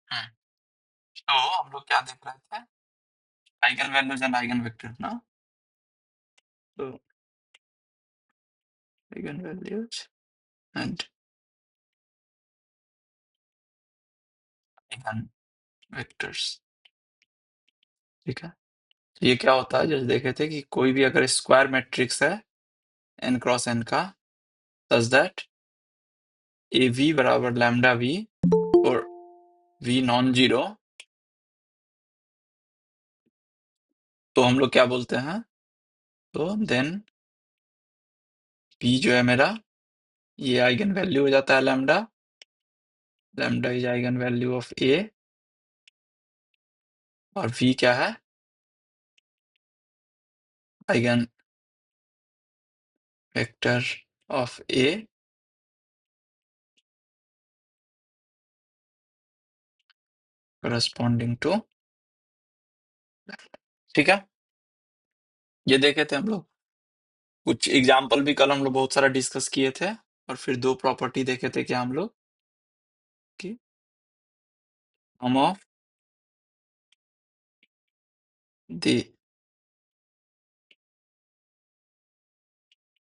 हम्म, तो हम लोग क्या देख रहे थे? Eigen values and eigen vector ना। तो eigen values and eigen vectors. ठीक है, तो ये क्या होता है, जैसे देखे थे कि कोई भी अगर स्क्वायर मैट्रिक्स है n क्रॉस n का, सच दैट ए वी बराबर लैम्डा वी और वी नॉन जीरो, तो हम लोग क्या बोलते हैं? तो देन p जो है मेरा, ये आइगन वैल्यू हो जाता है lambda. Lambda is eigenvalue of A, और v क्या है? Eigen vector of A corresponding to. ठीक है, ये देखे थे हम लोग, कुछ एग्जाम्पल भी कल हम लोग बहुत सारा डिस्कस किए थे, और फिर दो प्रॉपर्टी देखे थे क्या हम लोग कि sum of the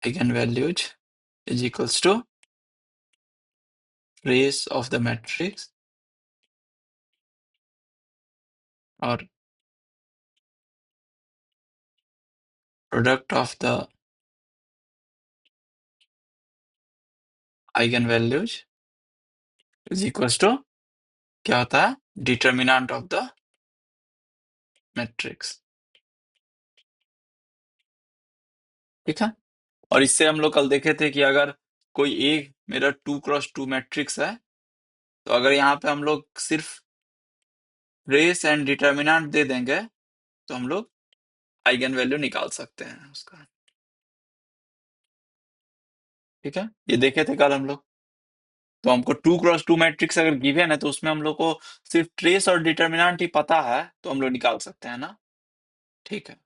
eigenvalues is equals to trace of the matrix और product of the eigenvalues is equals to क्या होता है? Determinant of the matrix. ठीक है, और इससे हम लोग कल देखे थे कि अगर कोई एक मेरा 2x2 मैट्रिक्स है, तो अगर यहाँ पे हम लोग सिर्फ रेस एंड डिटर्मिनेंट दे देंगे, तो हम लोग आइगन वैल्यू निकाल सकते हैं उसका। ठीक है, ये देखे थे कल हम लोग। तो हमको 2x2 मैट्रिक्स अगर गिवन है, तो उसमें हम लोग को सिर्फ ट्रेस और डिटर्मिनेंट ही पता है, तो हम लोग निकाल सकते हैं ना। ठीक है,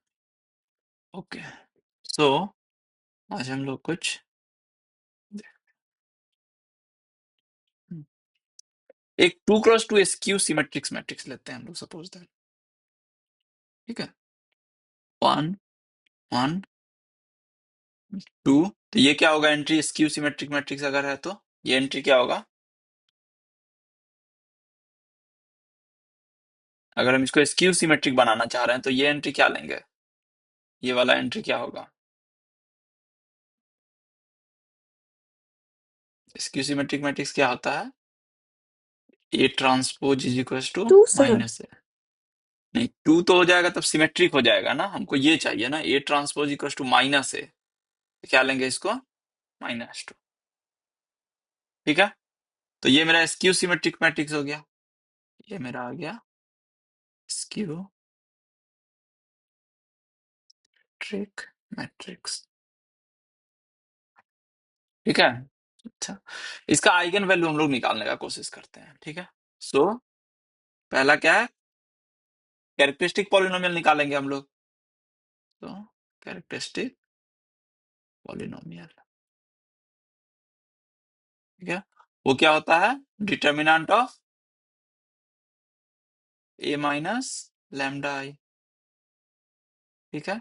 ओके। सो आज हम लोग कुछ एक 2x2 स्क्यू सिमेट्रिक्स मैट्रिक्स लेते हैं हम लोग, सपोज दैट। ठीक है, 1 1 2, तो ये क्या होगा? एंट्री स्क्यू सिमेट्रिक मैट्रिक्स अगर है तो ये एंट्री क्या होगा? अगर हम इसको स्क्यू सिमेट्रिक बनाना चाह रहे हैं, तो ये एंट्री क्या लेंगे? ये वाला एंट्री क्या होगा? स्क्यू सिमेट्रिक मैट्रिक्स क्या होता है? A transpose is equal to two sir. Minus A. नहीं, 2 तो हो जाएगा तब सिमेट्रिक हो जाएगा ना, हमको ये चाहिए ना, A transpose equal to minus A. क्या लेंगे इसको? -2। ठीक है, तो ये मेरा स्क्यू सिमेट्रिक मैट्रिक्स हो गया। ये मेरा आ गया स्क्यू ट्रिक मैट्रिक्स। ठीक है, अच्छा, इसका आइगन वैल्यू हम लोग निकालने का कोशिश करते हैं। ठीक है, सो पहला क्या है? कैरेक्टरिस्टिक पॉलिनोमियल निकालेंगे हम लोग। तो कैरेक्टरिस्टिक पॉलिनोमियल, ठीक है, वो क्या होता है? Determinant of A minus lambda I. ठीक है,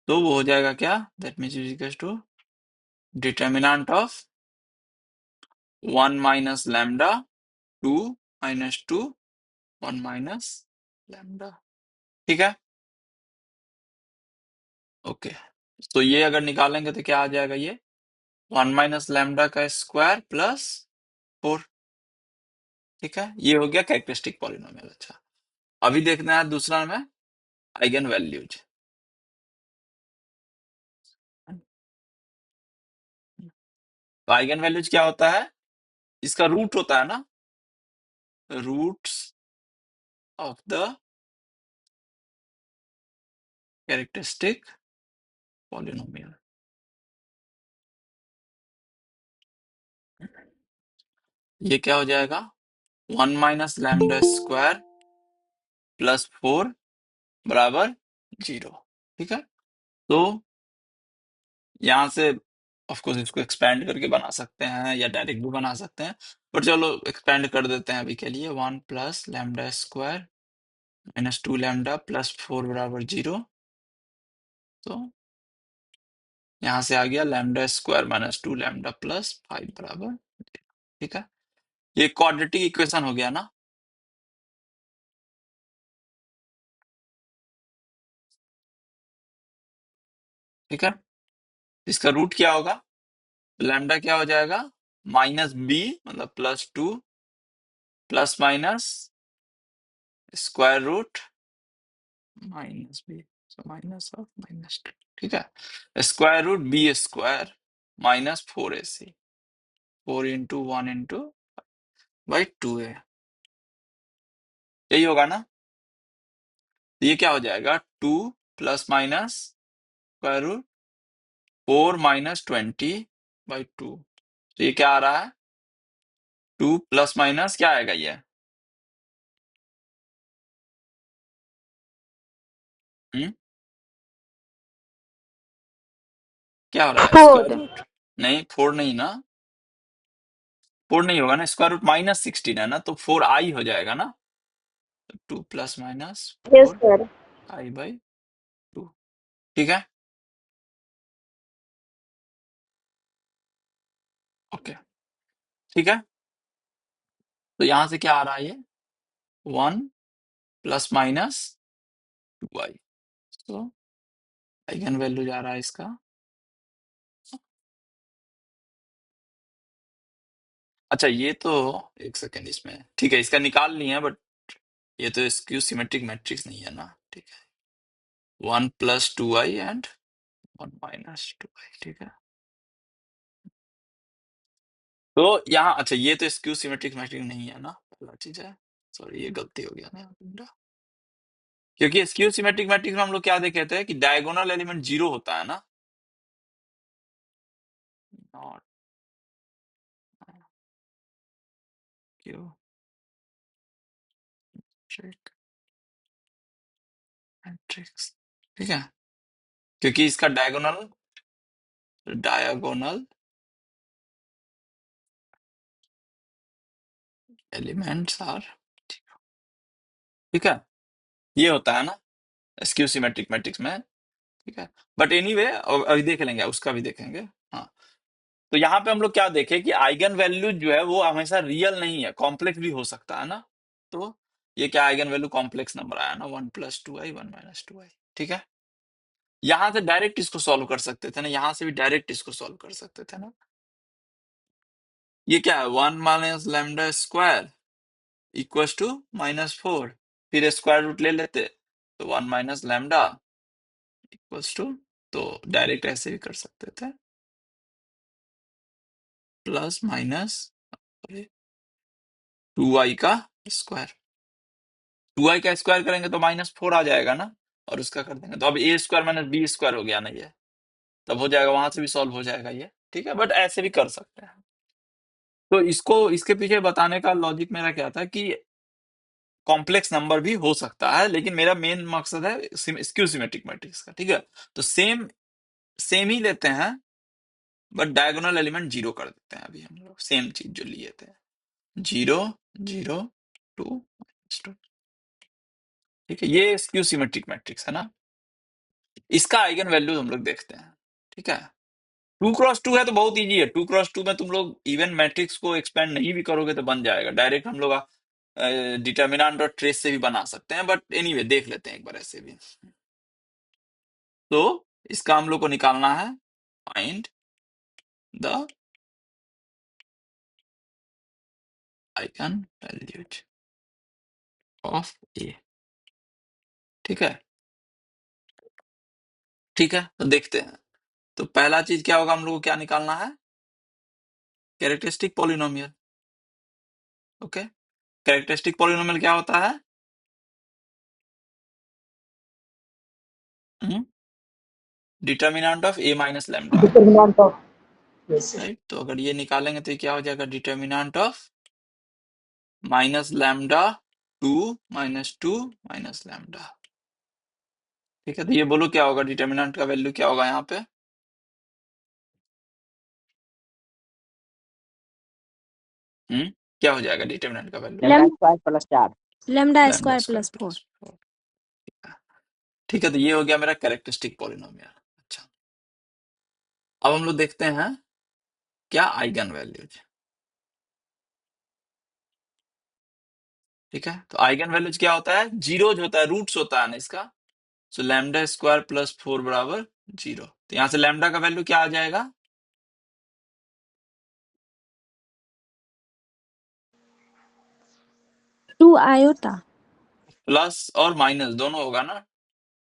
तो वो हो जाएगा क्या? That means is equal to determinant of 1 minus lambda 2 minus 2 1 minus lambda. ठीक है, ओके। तो ये अगर निकालेंगे तो क्या आ जाएगा? ये 1 माइनस लैम्डा का स्क्वायर प्लस 4। ठीक है, ये हो गया कैरेक्टरिस्टिक पॉलिनोमियल। अच्छा, अभी देखना है दूसरा में आइगन वैल्यूज। तो आइगन वैल्यूज क्या होता है? इसका रूट होता है ना, roots of the characteristic polynomial. ये क्या हो जाएगा? 1 माइनस लैम्डा स्क्वायर प्लस 4 बराबर 0। ठीक है, तो यहां से ऑफ कोर्स इसको एक्सपैंड करके बना सकते हैं या डायरेक्ट भी बना सकते हैं, बट चलो एक्सपैंड कर देते हैं अभी के लिए। 1 plus lambda square minus 2 lambda plus 4 बराबर 0। तो यहाँ से आ गया lambda square minus 2 lambda plus 5 बराबर 0। ठीक है, ये क्वाड्रेटिक इक्वेशन हो गया ना। ठीक है, इसका रूट क्या होगा? लैम्डा क्या हो जाएगा? माइनस बी मतलब +2 plus minus square root minus B, so minus of -2। ठीक है, square root B square minus 4ac, 4 into 1 into by 2a, यही होगा ना। तो ये क्या हो जाएगा? 2 plus minus square root 4 minus 20 by 2। तो ये क्या आ रहा है? 2 प्लस माइनस क्या आएगा ये? हम्म, क्या हो रहा है? स्क्वायर 4। रूट नहीं, 4 नहीं ना, 4 नहीं होगा ना, स्क्वायर रूट -16 है ना, तो 4i हो जाएगा ना। 2 plus minus yes 4 sir. I by 2। ठीक है, ओके। ठीक है, तो यहां से क्या आ रहा है ये? 1 प्लस माइनस 2i। तो आइगन वैल्यू जा रहा है इसका। अच्छा ये तो एक सेकेंड, इसमें ठीक है इसका निकाल लिए हैं, बट ये तो स्क्यू सिमेट्रिक मैट्रिक्स नहीं है ना। ठीक है, 1 plus 2i and 1 minus 2i। ठीक है, तो यहाँ अच्छा ये तो स्क्यू सिमेट्रिक मैट्रिक्स नहीं है ना, पहला चीज है। सॉरी, ये गलती हो गया ना, क्योंकि स्क्यू सिमेट्रिक मैट्रिक्स में हम लोग क्या देखे थे कि डायगोनल एलिमेंट 0 होता है ना। Not Q matrix. ठीक है, क्योंकि इसका डायगोनल एलिमेंट्स आर, ठीक है, ये होता है ना स्क्यू सिमेट्रिक मैट्रिक्स में। ठीक है, बट एनीवे अभी देख लेंगे, उसका भी देखेंगे। हाँ, तो यहाँ पे हम लोग क्या देखे कि आइगन वैल्यू जो है वो हमेशा रियल नहीं है, कॉम्प्लेक्स भी हो सकता है ना। तो ये क्या आइगन वैल्यू कॉम्प्लेक्स नंबर आया ना, 1 प्लस 2i 1 माइनस 2i। ठीक है, यहां से डायरेक्ट इसको सॉल्व कर सकते थे ना, यहां से भी डायरेक्ट इसको सॉल्व कर सकते थे ना। ये क्या है? 1 minus lambda square equals to -4, फिर स्क्वायर रूट ले लेते तो 1 माइनस लैम्डा इक्वल्स टू, तो डायरेक्ट ऐसे भी कर सकते थे, प्लस माइनस 2i का स्क्वायर। 2i का स्क्वायर करेंगे तो -4 आ जाएगा ना, और उसका कर देंगे तो अब a square minus B square हो गया ना ये, तब हो जाएगा, वहां से भी सॉल्व हो जाएगा ये। ठीक है, बट ऐसे भी कर सकते हैं। तो इसको इसके पीछे बताने का लॉजिक मेरा क्या था कि कॉम्प्लेक्स नंबर भी हो सकता है, लेकिन मेरा मेन मकसद है स्क्यू सिमेट्रिक मैट्रिक्स का। ठीक है, तो सेम सेम ही लेते हैं, बट डायगोनल एलिमेंट 0 कर देते हैं अभी हम लोग, सेम चीज जो लिए थे, 0 0 2 -2। ठीक है, ये स्क्यू सिमेट्रिक मैट्रिक्स है ना, इसका आइगन वैल्यू हम लोग देखते हैं। ठीक है, 2 क्रॉस 2 है तो बहुत इजी है। 2 क्रॉस 2 में तुम लोग इवन मैट्रिक्स को एक्सपेंड नहीं भी करोगे तो बन जाएगा डायरेक्ट। हम लोग डिटर्मिनेंट और ट्रेस से भी बना सकते हैं, बट एनीवे देख लेते हैं एक बार ऐसे भी। तो इसका हम लोग को निकालना है, find the eigen values of A. ठीक है, ठीक है, तो देखते हैं। तो पहला चीज क्या होगा, हम लोग को क्या निकालना है? Characteristic polynomial. Okay, characteristic polynomial क्या होता है? Determinant of a minus lambda, determinant of, yes sir. Right. तो अगर ये निकालेंगे तो ये क्या हो जाएगा? Determinant of minus lambda 2 -2 minus lambda. ठीक है, तो ये बोलो क्या होगा? डिटर्मिनेंट का वैल्यू क्या होगा यहाँ पे? क्या हो जाएगा डिटरमिनेंट का value? Lambda square plus 4। Lambda lambda square square plus 4। Plus 4। ठीक है, तो ये हो गया मेरा कैरेक्टरिस्टिक पॉलिनोमियल। अच्छा, अब हम लोग देखते हैं क्या आइगन वैल्यूज। ठीक है, तो आइगन वैल्यूज क्या होता है? जीरोज होता है, रूट्स होता है ना इसका। सो लैम्डा स्क्वायर प्लस 4 बराबर 0। तो यहां से लैम्डा का वैल्यू क्या आ जाएगा? 2 आयोटा। प्लस और माइनस दोनों होगा ना,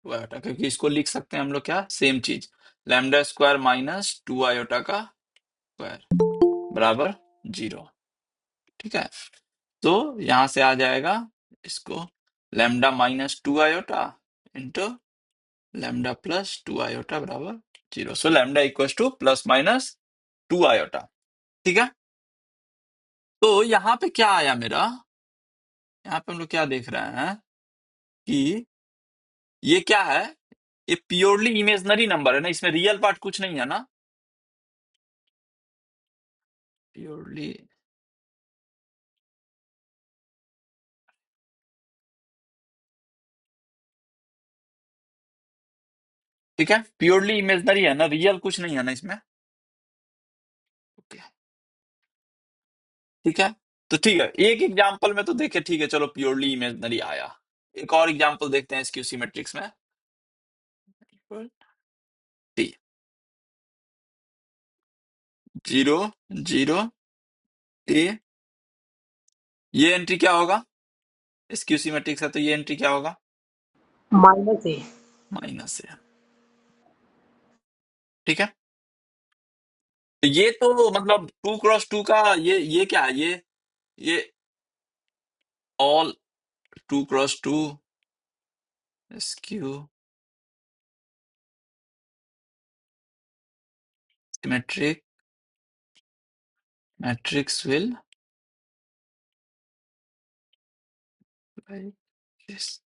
2 आयोटा, क्योंकि इसको लिख सकते हैं हम लोग क्या, सेम चीज, लैम्डा स्क्वायर माइनस 2 आयोटा का स्क्वायर बराबर 0। ठीक है, तो यहां से आ जाएगा इसको lambda minus 2 iota into lambda plus 2 iota बराबर 0। सो lambda equals to plus minus 2 iota. ठीक है, तो यहाँ पे क्या आया मेरा, यहाँ पे हम लोग क्या देख रहे हैं कि ये क्या है, ये प्योरली इमेजनरी नंबर है ना, इसमें रियल पार्ट कुछ नहीं है ना, प्योरली। ठीक है, प्योरली इमेजनरी है ना, रियल कुछ नहीं है ना इसमें। ओके, ठीक है, तो ठीक है, एक एग्जांपल में तो देखे, ठीक है, चलो प्योरली इमेजनरी आया। एक और एग्जांपल देखते हैं स्क्यू सिमेट्रिक्स में। टी 0 0 ए, ये एंट्री क्या होगा? स्क्यू सिमेट्रिक्स है तो ये एंट्री क्या होगा? -A। माइनस है। ठीक है, तो ये तो मतलब 2 क्रॉस 2 का ये क्या है, ये all 2 cross 2 skew symmetric matrix will like this.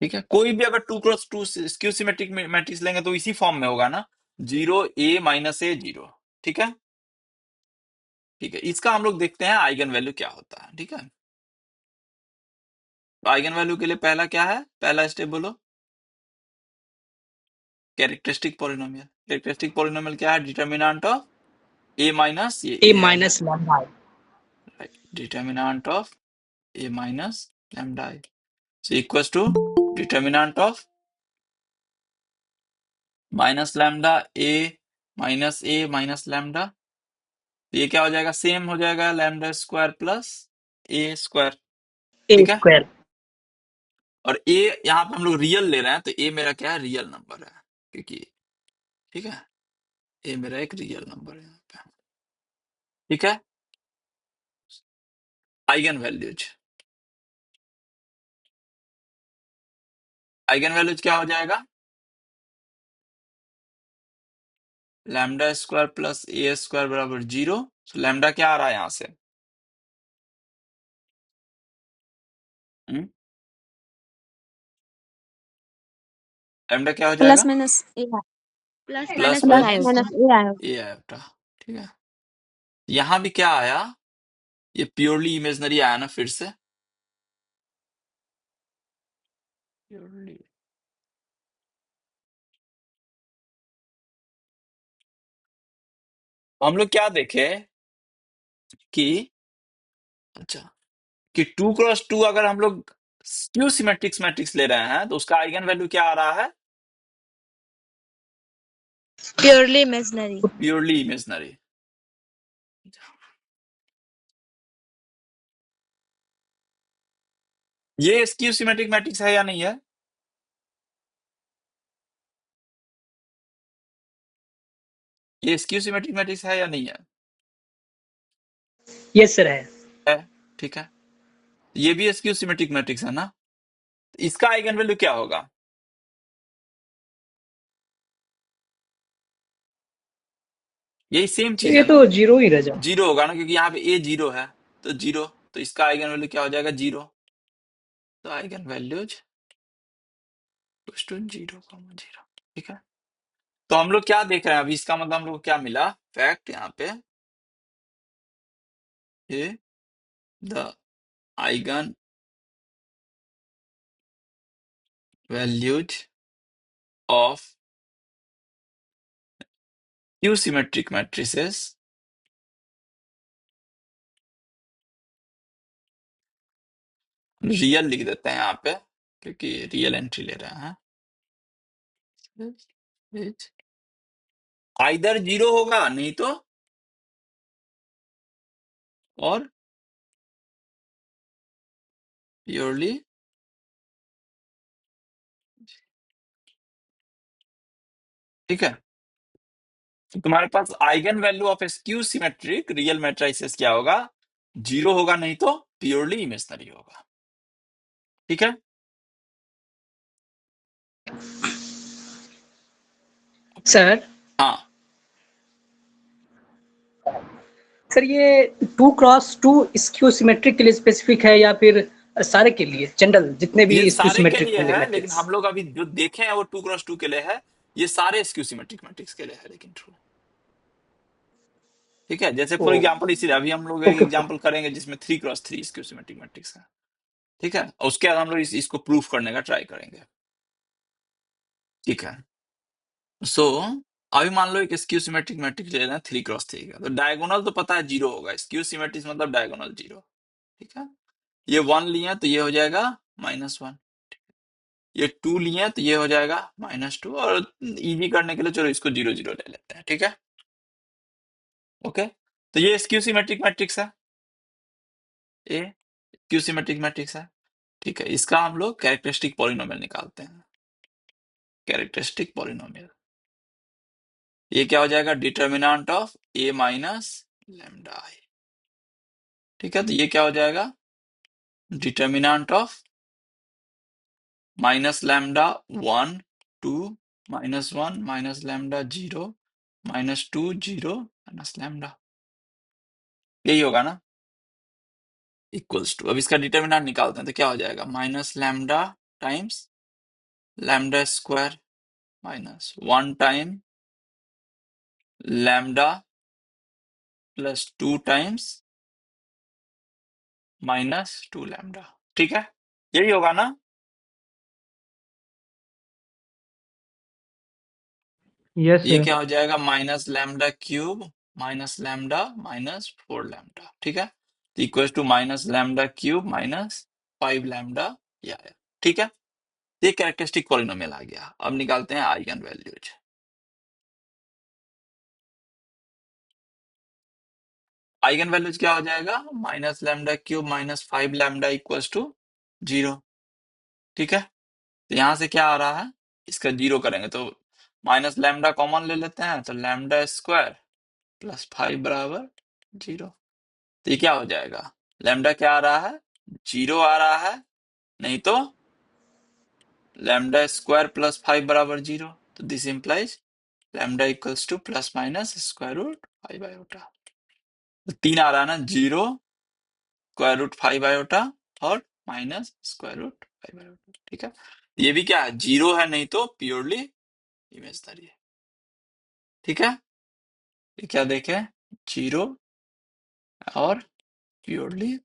ठीक है, कोई भी अगर 2 क्रॉस 2 स्क्यू सिमेट्रिक मैट्रिक्स लेंगे तो इसी फॉर्म में होगा ना, 0 A - A 0। ठीक है, ठीक है, इसका हम लोग देखते हैं आइगन वैल्यू क्या होता है। ठीक है, तो आइगन वैल्यू के लिए पहला क्या है, पहला स्टेप बोलो, कैरेक्टरिस्टिक पॉलिनोमियल। कैरेक्टरिस्टिक पॉलिनोमियल क्या है? डिटर्मिनेंट ऑफ ए माइनस ये A ए आई है, minus lambda I। Right, determinant of A minus lambda I equals to determinant of minus lambda A minus lambda. तो ये क्या हो जाएगा? सेम हो जाएगा lambda square plus A square. A ठीक है, square। और ए यहाँ पे हम लोग रियल ले रहे हैं, तो ए मेरा क्या है? रियल नंबर है, क्योंकि ठीक है, ए मेरा एक रियल नंबर है यहाँ पे। ठीक है, आइगन वैल्यूज, आइगन वैल्यूज क्या हो जाएगा? Lambda square plus A square बराबर 0। तो लैम्डा क्या आ रहा है यहाँ से? लैम्डा क्या हो प्लस जाएगा? माइनस ए। प्लस प्लस माइनस ए प्लस माइनस माइनस आयोटा। ए आयोटा। ए आयोटा। ठीक है, यहाँ भी क्या आया? ये प्योरली इमेजनरी आया ना फिर से, प्योरली। हम लोग क्या देखे कि, अच्छा, कि 2 क्रॉस 2 अगर हम लोग स्क्यू सिमेट्रिक्स मैट्रिक्स ले रहे हैं तो उसका आइगन वैल्यू क्या आ रहा है? Purely imaginary. Purely imaginary. ये स्क्यू सिमेट्रिक मैट्रिक्स है या नहीं है? ये स्क्यू सिमेट्रिक मैट्रिक्स है या नहीं है? Yes sir है। है, ठीक है, ये भी स्क्यू सिमेट्रिक मैट्रिक्स है ना, इसका आइगन वैल्यू क्या होगा? यही सेम तो चीज ये है ना, तो 0 ही रह जाए। 0 होगा ना, क्योंकि यहाँ पे ए 0 है, तो 0, तो इसका आइगन वैल्यू क्या हो जाएगा? 0। तो आइगन वैल्यूज टू 0, 0। ठीक है, तो हम लोग क्या देख रहे हैं अभी, इसका मतलब हम लोग को क्या मिला फैक्ट यहाँ पे, a the eigen values of skew symmetric matrices real लिख देते हैं यहाँ पे क्योंकि रियल एंट्री ले रहे हैं। आइदर 0 होगा नहीं तो और प्योरली ठीक है। तो तुम्हारे पास eigenvalue of skew symmetric real matrices क्या होगा? 0 होगा नहीं तो प्योरली इमेजिनरी होगा। ठीक है। सर हाँ, सर ये 2x2 स्क्यू सिमेट्रिक के लिए स्पेसिफिक है या फिर सारे के लिए जनरल जितने भी ये स्क्यू सारे के सिमेट्रिक लिए होंगे है, लेकिन मैट्रिक्स? हम लोग अभी जो देखे हैं वो 2x2 के लिए है। ये सारे स्क्यू सिमेट्रिक मैट्रिक्स के लिए है, लेकिन ट्रू। ठीक है। जैसे ओ फॉर एग्जांपल इसी अभी हम लोग एक ओके ओके। एग्जांपल करेंगे जिसमें 3x3 स्क्यू सिमेट्रिक मैट्रिक्स है। ठीक है, और उसके बाद हम लोग इसको प्रूफ करने का ट्राई करेंगे। ठीक है। सो अभी मान लो एक स्क्यू सिमेट्रिक मैट्रिक्स ले रहे हैं 3x3 का, तो डायगोनल तो पता है 0 होगा। स्क्यू सिमेट्रिक मतलब डायगोनल 0। ठीक है। ये 1 लिए तो ये हो जाएगा -1। ये 2 लिए तो ये हो जाएगा -2, और इजी करने के लिए चलो इसको 0 0 ले लेते हैं। ठीक है। ओके। तो ये स्क्यू सिमेट्रिक मैट्रिक्स है, ए स्क्यू सिमेट्रिक मैट्रिक्स है। ठीक है। इसका हम लोग कैरेक्टरिस्टिक पॉलिनोमियल निकालते हैं। कैरेक्टरिस्टिक पॉलिनोमियल, ये क्या हो जाएगा? Determinant of A minus lambda I. ठीक है। तो ये क्या हो जाएगा? Determinant of minus lambda 1 2 -1 minus lambda 0 -2 0 minus lambda, यही होगा ना? इक्वल्स टू, अब इसका डिटर्मिनेंट निकालते हैं तो क्या हो जाएगा? Minus lambda times lambda square minus 1 time lambda plus 2 times -2 lambda. ठीक है, यही होगा ना? यस ये सर। क्या हो जाएगा? Minus lambda cube minus lambda -4 lambda. ठीक है। तो equal to minus lambda cube -5 lambda ये आया। ठीक है। ये कैरेक्टरिस्टिक पॉलिनोमियल आ गया। अब निकालते हैं आइगन वैल्यूज। आइगन वैल्यूज क्या हो जाएगा? Minus lambda cube -5 lambda equals to 0। ठीक है। तो यहां से क्या आ रहा है? इसका 0 करेंगे तो माइनस लैम्डा कॉमन ले लेते हैं, तो लैम्डा स्क्वायर प्लस 5 बराबर 0। तो ये क्या हो जाएगा? लैम्डा क्या आ रहा है? 0 आ रहा है, नहीं तो लैम्डा स्क्वायर प्लस 5 बराबर 0। तो this implies lambda equals to plus minus square root 5 iota. तो 3 आ रहा है ना, 0 स्क्वायर रूट 5 आयोटा और माइनस स्क्वायर रूट 5 आयोटा। ठीक है। ये भी क्या है? 0 है, नहीं तो प्योरली इमेजिनरी है। ठीक है। ये क्या देखें? 0 और प्योरली।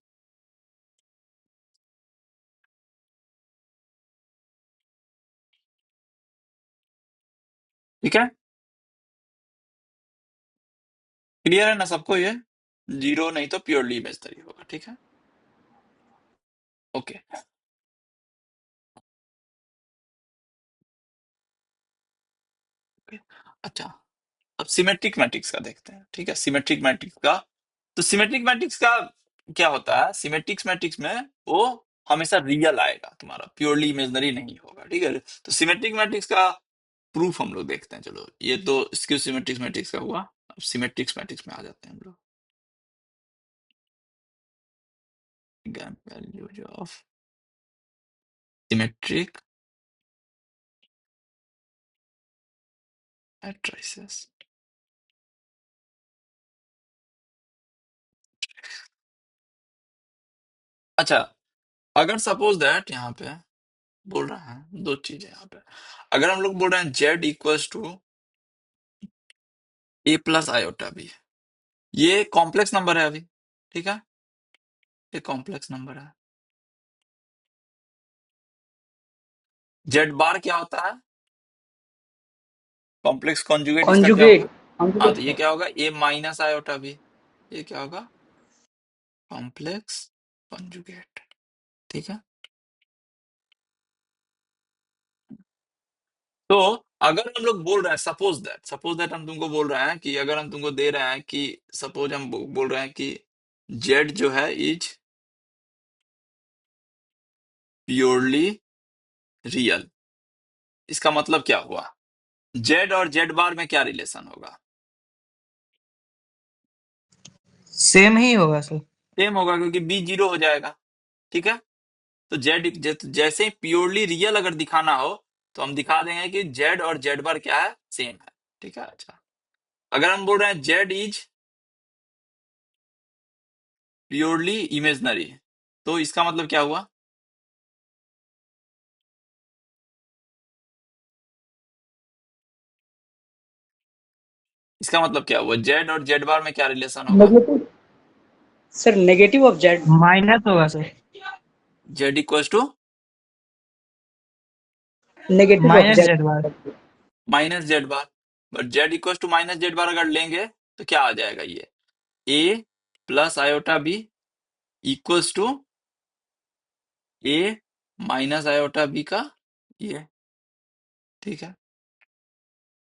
ठीक है। क्लियर है ना सबको? ये 0 नहीं तो प्योरली इमेजिनरी होगा। ठीक है। ओके। ओके। अच्छा, अब सिमेट्रिक मैट्रिक्स का देखते हैं। ठीक है। सिमेट्रिक मैट्रिक्स का, तो सिमेट्रिक मैट्रिक्स का क्या होता है? सिमेट्रिक मैट्रिक्स में वो हमेशा रियल आएगा, तुम्हारा प्योरली इमेजिनरी नहीं होगा। ठीक है। तो सिमेट्रिक मैट्रिक्स का प्रूफ हम लोग देखते हैं। चलो, ये तो स्क्यू सिमेट्रिक मैट्रिक्स का हुआ। अब सिमेट्रिक मैट्रिक्स में आ जाते हैं हम लोग। Values of symmetric matrices. अच्छा, अगर सपोज दैट यहाँ पे बोल रहे हैं दो चीजें यहाँ पे। अगर हम लोग बोल रहे हैं Z equals to A plus iota B, ये कॉम्प्लेक्स नंबर है अभी। ठीक है। ये कॉम्प्लेक्स नंबर है। जेड बार क्या होता है? कॉम्प्लेक्स कॉन्जुगेट इसका क्या होगा? कॉन्जुगेट हाँ, तो ये कॉन्जुगेट क्या होगा? ए माइनस आयोटा बी। ये क्या होगा? Complex conjugate. ठीक है। तो अगर हम लोग बोल रहे हैं सपोज दैट हम तुमको बोल रहे हैं कि अगर हम तुमको दे रहे हैं कि सपोज हम बोल रहे हैं कि जेड जो है इज प्योरली रियल, इसका मतलब क्या हुआ? जेड और जेड बार में क्या रिलेशन होगा? सेम ही होगा सर। सेम होगा, क्योंकि बी जीरो हो जाएगा। ठीक है। तो जेड जैसे ही प्योरली रियल अगर दिखाना हो तो हम दिखा देंगे कि जेड और जेड बार क्या है? सेम है। ठीक है। अच्छा, अगर हम बोल रहे हैं जेड इज प्योरली इमेजनरी, तो इसका मतलब क्या हुआ? इसका मतलब क्या हुआ? जेड और जेड बार में क्या रिलेशन होगा? Negative sir, negative of Z. Minus होगा sir. Z equal to negative of minus Z. Z bar. Minus Z bar. But Z equal to minus Z bar अगर लेंगे तो क्या आ जाएगा? ये A plus iota B equals to A minus iota B का ये। ठीक है।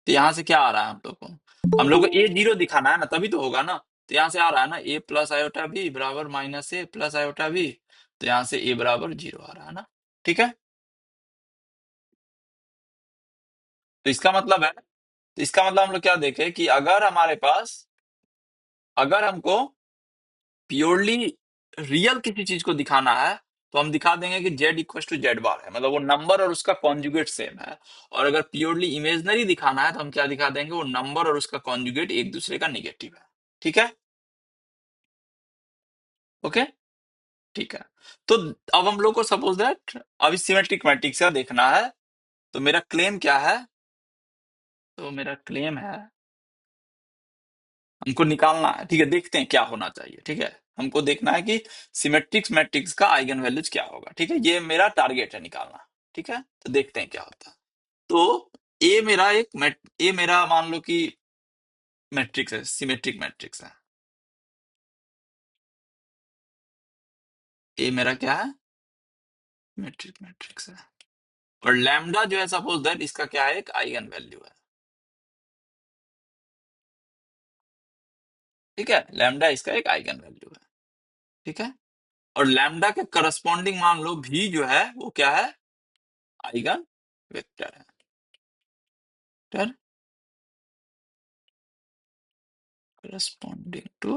तो यहां से क्या आ रहा है हम लोग को ए जीरो दिखाना है ना, तभी तो होगा ना। तो यहां से आ रहा है ना ए प्लस आयोटा बी बराबर माइनस ए प्लस आयोटा बी। तो यहां से ए बराबर जीरो आ रहा है ना। ठीक है। तो इसका मतलब है, तो इसका मतलब हम लोग क्या देखे कि अगर हमको प्योरली रियल किसी चीज को दिखाना है तो हम दिखा देंगे कि जेड इक्वल टू जेड बार है, मतलब वो नंबर और उसका कॉन्जुगेट सेम है। और अगर प्योरली इमेजनरी दिखाना है तो हम क्या दिखा देंगे? वो नंबर और उसका कॉन्जुगेट एक दूसरे का निगेटिव है। ठीक है। ओके। ठीक है। तो अब हम लोग को सपोज दैट अब इस सिमेट्रिक मैट्रिक्स का देखना है। तो मेरा क्लेम क्या है? तो मेरा क्लेम है हमको निकालना है। ठीक है, देखते हैं क्या होना चाहिए। ठीक है, हमको देखना है कि सिमेट्रिक्स मैट्रिक्स का आइगन वैल्यूज क्या होगा। ठीक है, ये मेरा टारगेट है निकालना। ठीक है, तो देखते हैं क्या होता है। तो ए मेरा मान लो कि मैट्रिक्स है, सिमेट्रिक मैट्रिक्स है। ए मेरा क्या है? सिमेट्रिक मैट्रिक्स है। और लैम्डा जो है सपोज दैट इसका क्या है? एक आइगन वैल्यू है। ठीक है, लैम्डा इसका एक आइगन वैल्यू है। ठीक है। और लैम्डा के करस्पॉन्डिंग मान लो भी जो है वो क्या है? आइगन वेक्टर है। Corresponding to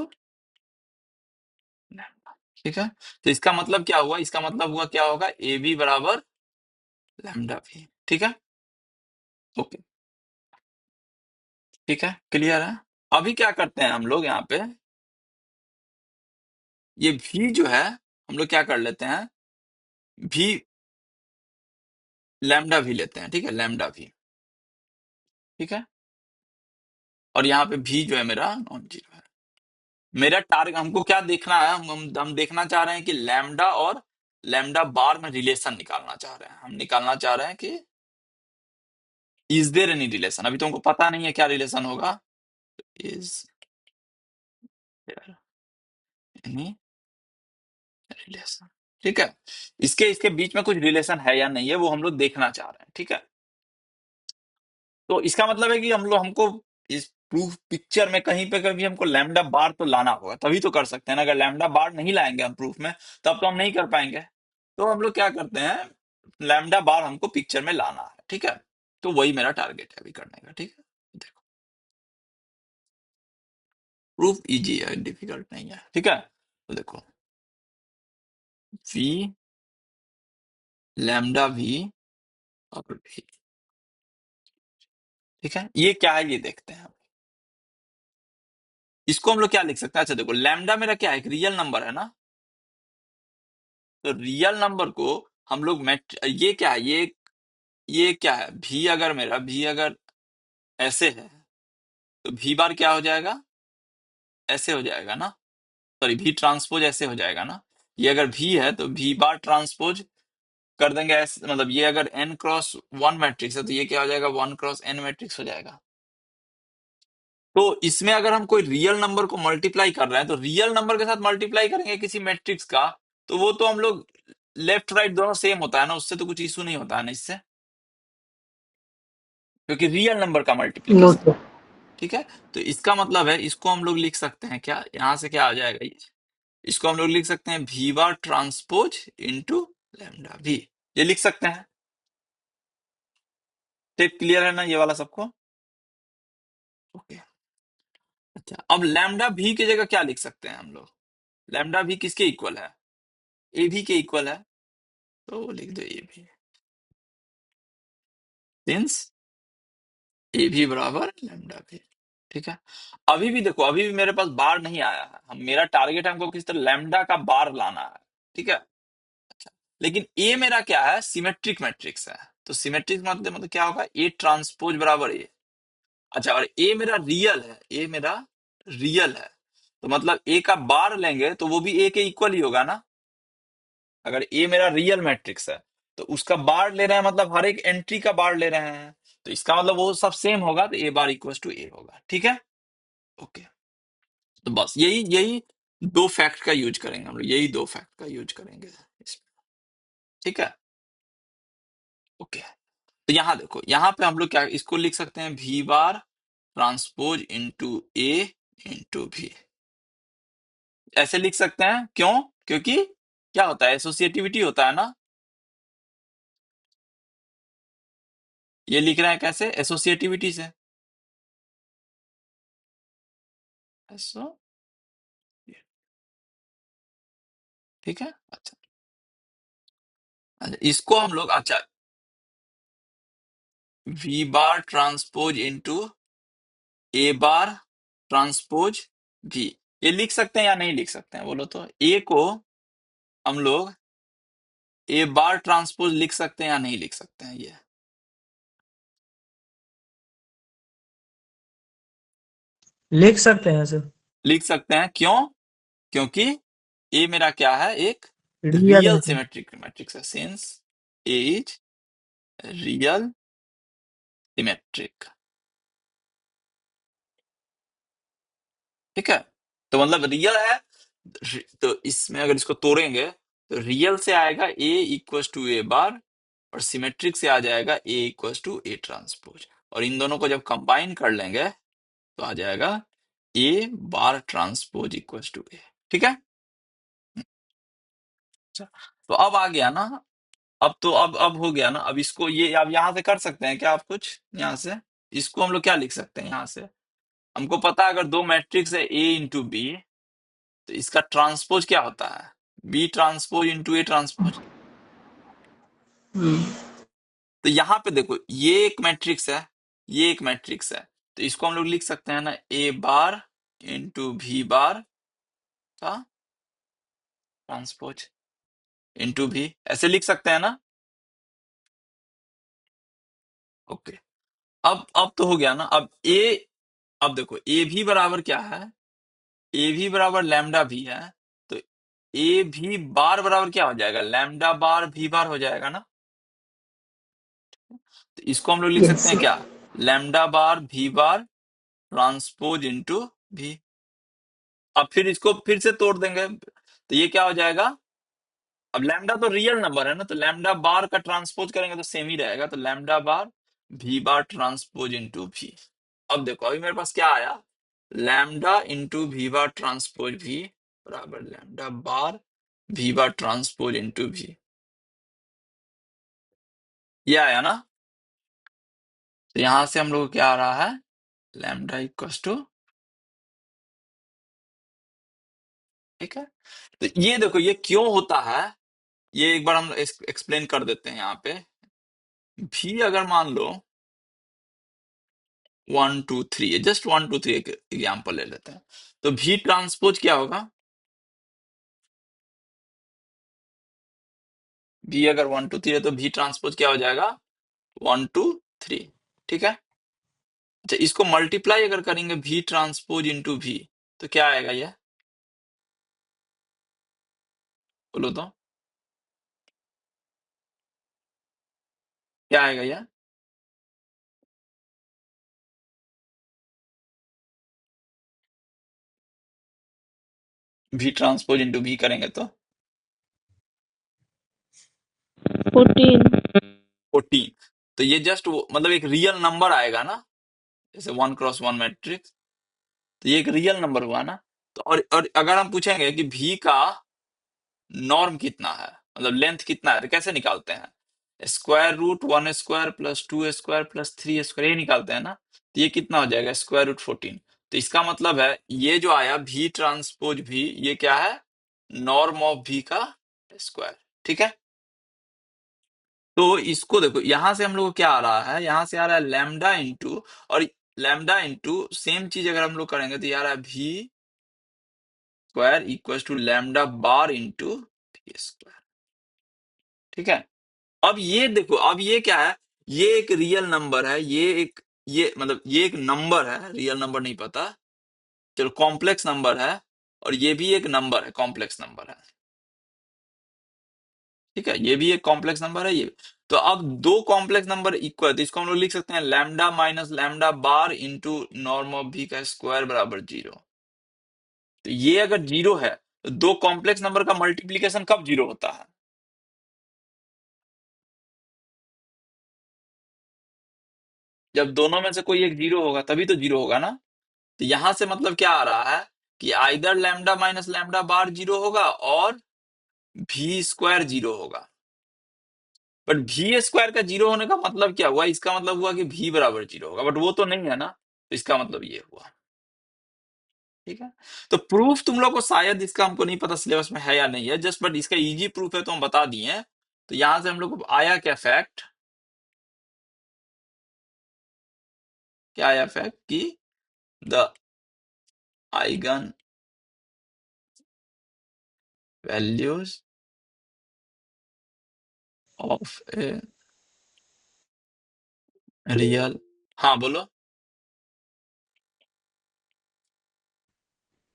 lambda. ठीक है। तो इसका मतलब क्या हुआ? इसका मतलब हुआ क्या होगा? ए बी बराबर लैम्डा भी। ठीक है। ओके। ठीक है, क्लियर है। अभी क्या करते हैं हम लोग यहाँ पे, ये भी जो है हम लोग क्या कर लेते हैं? भी लैम्डा भी लेते हैं। ठीक है, लैम्डा भी। ठीक है। और यहाँ पे भी जो है मेरा नॉन जीरो है। मेरा टारगेट हमको क्या देखना है? हम देखना चाह रहे हैं कि लैम्डा और लैम्डा बार में रिलेशन निकालना चाह रहे हैं। हम निकालना चाह रहे हैं कि इज देयर एनी रिलेशन। अभी तुमको पता नहीं है क्या रिलेशन होगा। Is there any relation. ठीक है, इसके इसके बीच में कुछ रिलेशन है या नहीं है वो हम लोग देखना चाह रहे हैं। ठीक है। तो इसका मतलब है कि हमको इस प्रूफ पिक्चर में कहीं पे कभी हमको लैम्डा बार तो लाना होगा, तभी तो कर सकते हैं ना। अगर लैम्डा बार नहीं लाएंगे हम प्रूफ में तब तो हम नहीं कर पाएंगे। तो हम लोग क्या करते हैं? लैम्डा बार हमको पिक्चर में लाना है। ठीक है। तो वही मेरा टारगेट है अभी करने का। ठीक है, देखो प्रूफ इजी है, डिफिकल्ट नहीं है। ठीक है, तो देखो वी लैम्डा वी और वी। ठीक है, ये क्या है ये देखते हैं। इसको हम लोग क्या लिख सकते हैं? अच्छा देखो, लैम्डा मेरा क्या है? एक रियल नंबर है ना। तो रियल नंबर को हम लोग ये क्या है? ये क्या है? भी अगर ऐसे है तो भी बार क्या हो जाएगा? ऐसे हो जाएगा ना। सॉरी, भी ट्रांसपोज ऐसे हो जाएगा ना। ये अगर भी है तो भी बार ट्रांसपोज कर देंगे ऐसे, मतलब ये अगर n क्रॉस 1 मैट्रिक्स है तो ये क्या हो जाएगा, 1 क्रॉस n मैट्रिक्स हो जाएगा। तो इसमें अगर हम कोई रियल नंबर को मल्टीप्लाई कर रहे हैं तो रियल नंबर के साथ मल्टीप्लाई करेंगे किसी मैट्रिक्स का, तो वो तो हम लोग लेफ्ट राइट दोनों सेम होता है ना, उससे तो कुछ इशू नहीं होता है ना इससे, क्योंकि रियल नंबर का नो मल्टीप्लिकेशन। सर। ठीक है, तो इसका मतलब है इसको हम लोग लिख सकते हैं क्या, यहां से क्या आ जाएगा ये, इसको हम लोग लिख सकते हैं भी बार ट्रांसपोज इंटू लैम्डा भी, ये लिख सकते हैं। ठीक, क्लियर है ना ये वाला सबको? ओके। अच्छा, अब लैम्डा भी की जगह क्या लिख सकते हैं हम लोग, लैम्डा भी किसके इक्वल है, ए भी के इक्वल है, तो वो लिख दो ए भी, सिंस ए भी बराबर लैम्डा भी। ठीक है, अभी भी देखो, अभी भी मेरे पास बार नहीं आया है, हम मेरा टारगेट है हमको किस तरह लैम्डा का बार लाना है। ठीक है, अच्छा, लेकिन ए मेरा क्या है, सिमेट्रिक मैट्रिक्स है, तो सिमेट्रिक मतलब क्या होगा, ए ट्रांसपोज बराबर ए। अच्छा, और ए मेरा रियल है, ए मेरा रियल है, तो मतलब ए का बार लेंगे तो वो भी ए के इक्वल ही होगा ना। अगर ए मेरा रियल मैट्रिक्स है तो उसका बार ले रहे हैं, मतलब हर एक एंट्री का बार ले रहे हैं, तो इसका मतलब वो सब सेम होगा, तो ए बार इक्वल टू ए होगा। ठीक है, ओके। तो बस यही यही दो फैक्ट का यूज करेंगे हम लोग, यही दो फैक्ट का यूज करेंगे इसमें। ठीक है, ओके। तो यहां देखो, यहां पे हम लोग क्या इसको लिख सकते हैं, भी बार ट्रांसपोज इंटू ए इंटू भी, ऐसे लिख सकते हैं। क्यों? क्योंकि क्या होता है, एसोसिएटिविटी होता है ना। ये लिख रहे हैं कैसे, एसोसिएटिविटी से, ऐसो, ठीक है। अच्छा, अच्छा, इसको हम लोग, अच्छा, V bar transpose into A bar transpose भी, ये लिख सकते हैं या नहीं लिख सकते हैं, बोलो तो। ए को हम लोग ए बार ट्रांसपोज लिख सकते हैं या नहीं लिख सकते हैं, ये लिख सकते हैं सर। लिख सकते हैं। क्यों? क्योंकि ए मेरा क्या है, एक रियल रियल है सर। सिमेट्रिक मैट्रिक्स है, since A is real symmetric. ठीक है, तो मतलब रियल है, तो इसमें अगर इसको तोड़ेंगे तो रियल से आएगा ए इक्वल्स टू ए बार, और सिमेट्रिक से आ जाएगा ए इक्वल्स टू ए ट्रांसपोज, और इन दोनों को जब कंबाइन कर लेंगे तो आ जाएगा ए बार ट्रांसपोज इक्वल्स टू ए। ठीक है, अच्छा, तो अब आ गया ना, अब तो अब हो गया ना, अब इसको ये आप यहां से कर सकते हैं क्या, आप कुछ यहां से इसको हम लोग क्या लिख सकते हैं, यहां से हमको पता है अगर दो मैट्रिक्स है ए इंटू बी, तो इसका ट्रांसपोज क्या होता है, B transpose into A transpose. तो यहाँ पे देखो, ये एक मैट्रिक्स है, ये एक मैट्रिक्स है, तो इसको हम लोग लिख सकते हैं ना, ए बार इंटू भी बार का ट्रांसपोज इंटू भी, ऐसे लिख सकते हैं ना। ओके, अब तो हो गया ना, अब ए, अब देखो ए भी बराबर क्या है, ए भी बराबर लैम्डा भी है, तो ए भी बार बराबर क्या हो जाएगा, लैम्डा बार भी बार हो जाएगा ना। तो इसको हम लोग लिख सकते यस। हैं क्या, लैम्डा बार भी बार ट्रांसपोज इंटू भी। अब फिर इसको फिर से तोड़ देंगे तो ये क्या हो जाएगा, अब लैम्डा तो रियल नंबर है ना, तो लैम्डा बार का ट्रांसपोज करेंगे तो सेम ही रहेगा, तो लैम्डा बार भी बार ट्रांसपोज इंटू भी। अब देखो, अभी मेरे पास क्या आया, लैम्डा इंटू भी बार ट्रांसपोज भी बराबर लैम्डा बार भी बार ट्रांसपोज इंटू भी, ये आया ना। तो यहां से हम लोग को क्या आ रहा है, लैम्डा इक्वल्स टू, ठीक है। तो ये देखो, ये क्यों होता है, ये एक बार हम एक्सप्लेन कर देते हैं यहाँ पे। भी अगर मान लो 1 2 3, जस्ट 1 2 3 एक एग्जाम्पल ले लेते हैं, तो भी ट्रांसपोज क्या होगा, भी अगर 1 2 3 है तो भी ट्रांसपोज क्या हो जाएगा, 1 2 3। ठीक है, अच्छा, इसको मल्टीप्लाई अगर करेंगे भी ट्रांसपोज इंटू भी, तो क्या आएगा ये, बोलो तो क्या आएगा यार? V ट्रांसपोज इंटू V करेंगे तो 14. 14। तो ये जस्ट वो मतलब एक रियल नंबर आएगा ना, जैसे 1x1 मैट्रिक्स, तो ये एक रियल नंबर हुआ ना। तो और अगर हम पूछेंगे कि V का नॉर्म कितना है, मतलब लेंथ कितना है, तो कैसे निकालते हैं? स्क्वायर रूट 1² प्लस 2² प्लस 3², ये निकालते हैं ना। तो ये कितना हो जाएगा? Square root 14। तो इसका मतलब है ये जो आया V ट्रांसपोज V, ये क्या है? नॉर्म ऑफ V का स्क्वायर। ठीक है, तो इसको देखो, यहां से हम लोग को क्या आ रहा है, यहां से आ रहा है लैम्डा इंटू, और लैम्डा इंटू सेम चीज अगर हम लोग करेंगे तो ये आ रहा है V square equal to lambda bar into V square. ठीक है, अब ये देखो, अब ये क्या है, ये एक रियल नंबर है, ये मतलब ये एक नंबर है, रियल नंबर नहीं पता, चलो कॉम्प्लेक्स नंबर है, और ये भी एक नंबर है, कॉम्प्लेक्स नंबर है। ठीक है, ये भी एक कॉम्प्लेक्स नंबर है, ये। तो अब दो कॉम्प्लेक्स नंबर इक्वल, तो इसको हम लोग लिख सकते हैं lambda minus lambda bar into norm of भी का स्क्वायर बराबर 0। तो ये अगर 0 है तो दो कॉम्प्लेक्स नंबर का मल्टीप्लीकेशन कब 0 होता है? जब दोनों में से कोई एक 0 होगा तभी तो 0 होगा ना। तो यहां से मतलब क्या आ रहा है कि आइदर लैम्डा माइनस लैम्डा बार 0 होगा और भी स्क्वायर 0 होगा। बट भी स्क्वायर का 0 होने का मतलब क्या हुआ? इसका मतलब हुआ कि भी बराबर 0 होगा, बट वो तो नहीं है ना, तो इसका मतलब ये हुआ। ठीक है, तो प्रूफ तुम लोग को शायद इसका हमको नहीं पता सिलेबस में है या नहीं है, जस्ट बट इसका इजी प्रूफ है तो हम बता दिए हैं। तो यहां से हम लोग को आया क्या फैक्ट, क्या आया फैक्ट कि the eigen values of a real, हाँ बोलो।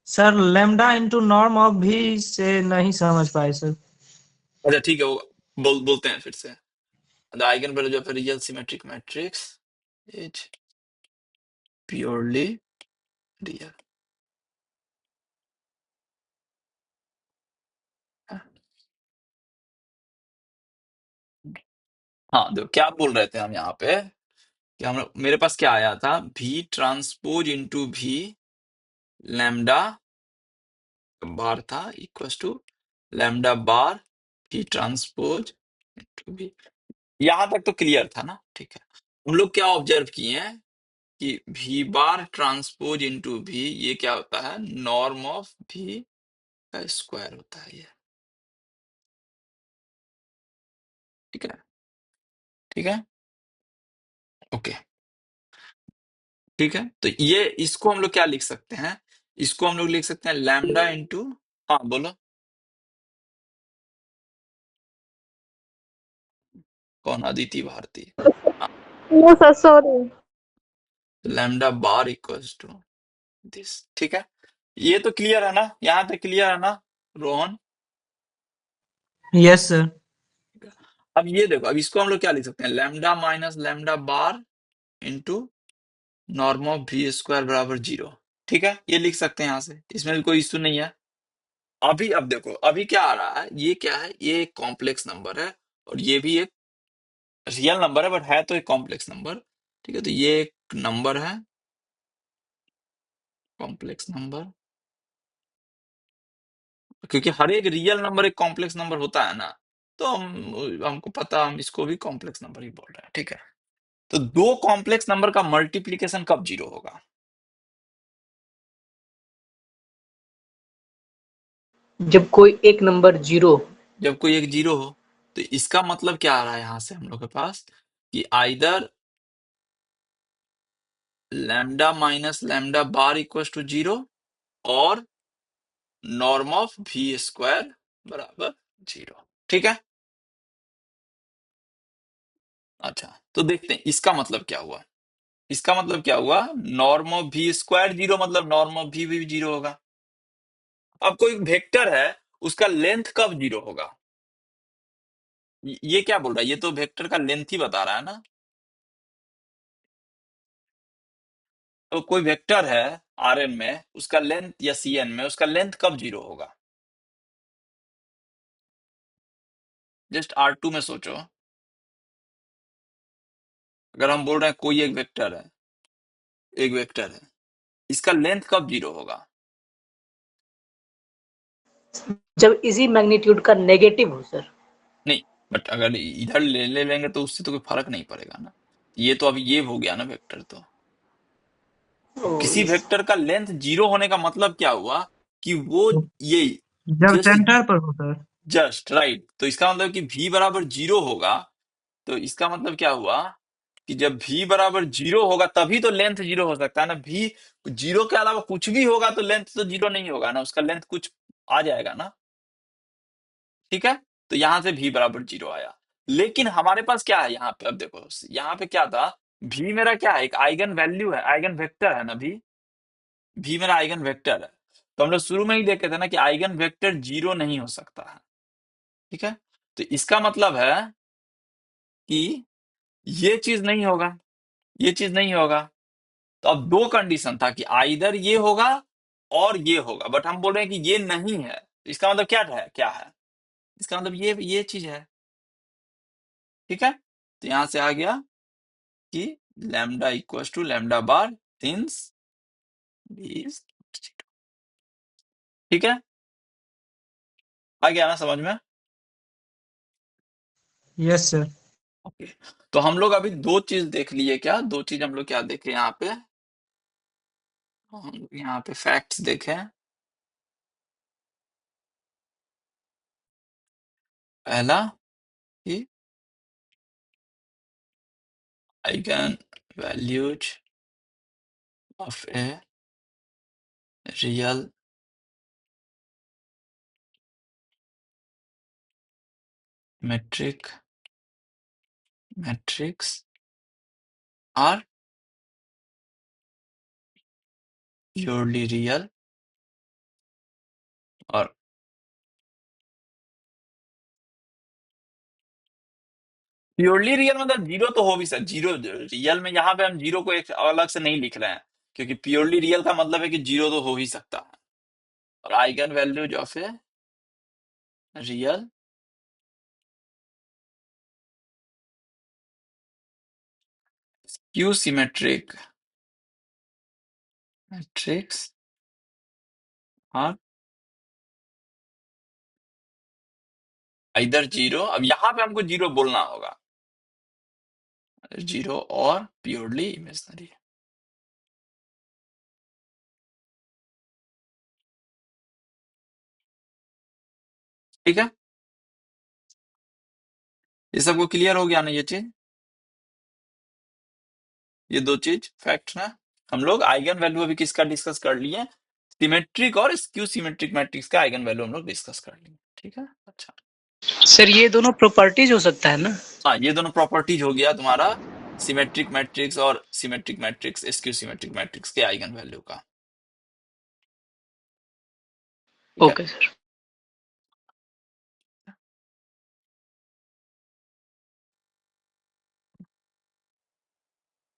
Sir lambda into norm of भी से नहीं समझ पाए सर। अच्छा ठीक है, वो बोलते हैं फिर से। The eigen values of a real symmetric matrix is purely real. हाँ देखो क्या बोल रहे थे हम यहाँ पे, कि हम मेरे पास क्या आया था, भी ट्रांसपोज इंटू भी लैम्डा बार था इक्वल टू लैम्डा बार भी ट्रांसपोज इंटू भी। यहां तक तो क्लियर था ना? ठीक है, हम लोग क्या ऑब्जर्व किए हैं कि भी बार ट्रांसपोज इंटू भी, ये क्या होता है? नॉर्म ऑफ भी का स्क्वायर होता है ये। ठीक है, ठीक है, ओके। ठीक है, तो ये इसको हम लोग क्या लिख सकते हैं? इसको हम लोग लिख सकते हैं लैम्डा इंटू, हाँ बोलो कौन? अदिति भारती। हाँ, No, sir, sorry. Lambda bar equals to this. ठीक है, ये तो क्लियर है ना? यहां तक क्लियर है ना रोहन? Yes sir. अब ये देखो, अब इसको हम लोग क्या लिख सकते हैं? Lambda minus lambda bar into norm of भी स्क्वायर बराबर 0। ठीक है, ये लिख सकते हैं यहां से, इसमें भी कोई इश्यू नहीं है। अभी अब देखो, अभी क्या आ रहा है, ये क्या है? ये एक कॉम्प्लेक्स नंबर है, और ये भी एक रियल नंबर है, बट है तो एक कॉम्प्लेक्स नंबर। ठीक है, तो ये एक नंबर है, कॉम्प्लेक्स नंबर, क्योंकि हर एक रियल नंबर एक कॉम्प्लेक्स नंबर होता है ना, तो हमको पता, हम इसको भी कॉम्प्लेक्स नंबर ही बोल रहे हैं। ठीक है, तो दो कॉम्प्लेक्स नंबर का मल्टीप्लीकेशन कब 0 होगा? जब कोई एक नंबर 0, जब कोई एक 0 हो। तो इसका मतलब क्या आ रहा है यहां से हम लोग के पास, कि either lambda minus lambda bar equal to 0 और नॉर्म ऑफ भी स्क्वायर बराबर 0। ठीक है, अच्छा तो देखते हैं इसका मतलब क्या हुआ। इसका मतलब क्या हुआ? नॉर्म ऑफ भी स्क्वायर 0 मतलब नॉर्म ऑफ भी 0 होगा। अब कोई वेक्टर है उसका लेंथ कब 0 होगा? ये क्या बोल रहा है? ये तो वेक्टर का लेंथ ही बता रहा है ना। तो कोई वेक्टर है Rn में, उसका लेंथ या Cn में उसका लेंथ कब 0 होगा? जस्ट R2 में सोचो, अगर हम बोल रहे हैं कोई एक वेक्टर है, एक वेक्टर है, इसका लेंथ कब 0 होगा? जब इसी मैग्नीट्यूड का नेगेटिव हो सर। नहीं, बट अगर इधर ले लेंगे तो उससे तो कोई फर्क नहीं पड़ेगा ना। ये तो अभी ये हो गया ना वेक्टर। तो किसी वेक्टर का लेंथ 0 होने का मतलब क्या हुआ कि वो ये जब जस्ट सेंटर पर हो सर। Just right. तो इसका मतलब कि v बराबर 0 होगा। तो इसका मतलब क्या हुआ कि जब v बराबर 0 होगा तभी तो लेंथ 0 हो सकता है ना। v 0 के अलावा कुछ भी होगा तो लेंथ तो 0 नहीं होगा ना, उसका लेंथ कुछ आ जाएगा ना। ठीक है, तो यहां से v बराबर 0 आया। लेकिन हमारे पास क्या है यहाँ पे? अब देखो यहाँ पे क्या था, v मेरा क्या है, एक आइगन वैल्यू है, आइगन वेक्टर है ना। v मेरा आइगन वेक्टर है। तो हम लोग शुरू में ही देखे थे ना कि आइगन वेक्टर 0 नहीं हो सकता है। ठीक है, तो इसका मतलब है कि ये चीज नहीं होगा, ये चीज नहीं होगा। तो अब दो कंडीशन था कि आइदर ये होगा और ये होगा, बट हम बोल रहे हैं कि ये नहीं है। इसका मतलब क्या है, क्या है? इसका मतलब ये चीज है। ठीक है, तो यहां से आ गया कि lambda equal to lambda bar since b। ठीक है, आ गया ना समझ में? Yes sir. ओके, तो हम लोग अभी दो चीज देख लिए। क्या दो चीज हम लोग क्या देखे यहाँ पे? हम लोग यहाँ पे फैक्ट्स देखे। पहला कि eigen values of a real metric matrix are purely real और प्योरली रियल मतलब जीरो तो हो भी सकता। जीरो रियल में यहाँ पे हम जीरो को एक अलग से नहीं लिख रहे हैं, क्योंकि प्योरली रियल का मतलब है कि जीरो तो हो ही सकता है। और eigen values of a real skew symmetric matrix are either zero. अब यहाँ पे हमको जीरो बोलना होगा, जीरो और प्योरली इमेजिनरी। ठीक है, ये सबको क्लियर हो गया ना ये चीज? ये दो चीज फैक्ट ना। हम लोग आइगन वैल्यू अभी किसका डिस्कस कर लिए? सिमेट्रिक और स्क्यू सिमेट्रिक मैट्रिक्स का आइगन वैल्यू हम लोग डिस्कस कर लिए। ठीक है, अच्छा। सर ये दोनों प्रॉपर्टीज हो सकता है ना। हाँ, ये दोनों प्रॉपर्टीज हो गया तुम्हारा सिमेट्रिक मैट्रिक्स और symmetric matrix skew symmetric matrix के आइगन वैल्यू का। ठीक है, ओके सर।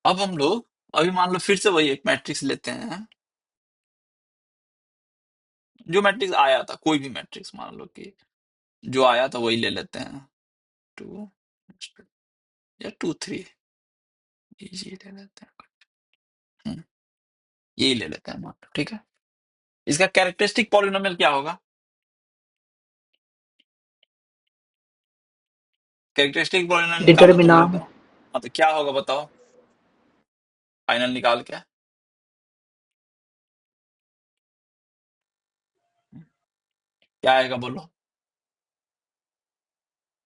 अब हम लोग अभी मान लो फिर से वही एक मैट्रिक्स लेते हैं। जो मैट्रिक्स आया था, कोई भी मैट्रिक्स मान लो कि जो आया था वही ले लेते हैं। 2 या 2 3 इजी ले लेते हैं। यही ले लेते हैं मान लो। ठीक है, इसका कैरेक्टरिस्टिक पॉलिनोमियल क्या होगा? कैरेक्टरिस्टिक पॉलिनोमियल निकालो तुम लोग तो। डिटर्मिनेंट हाँ, तो क्या होगा बताओ, फाइनल निकाल के। क्या आएगा बोलो?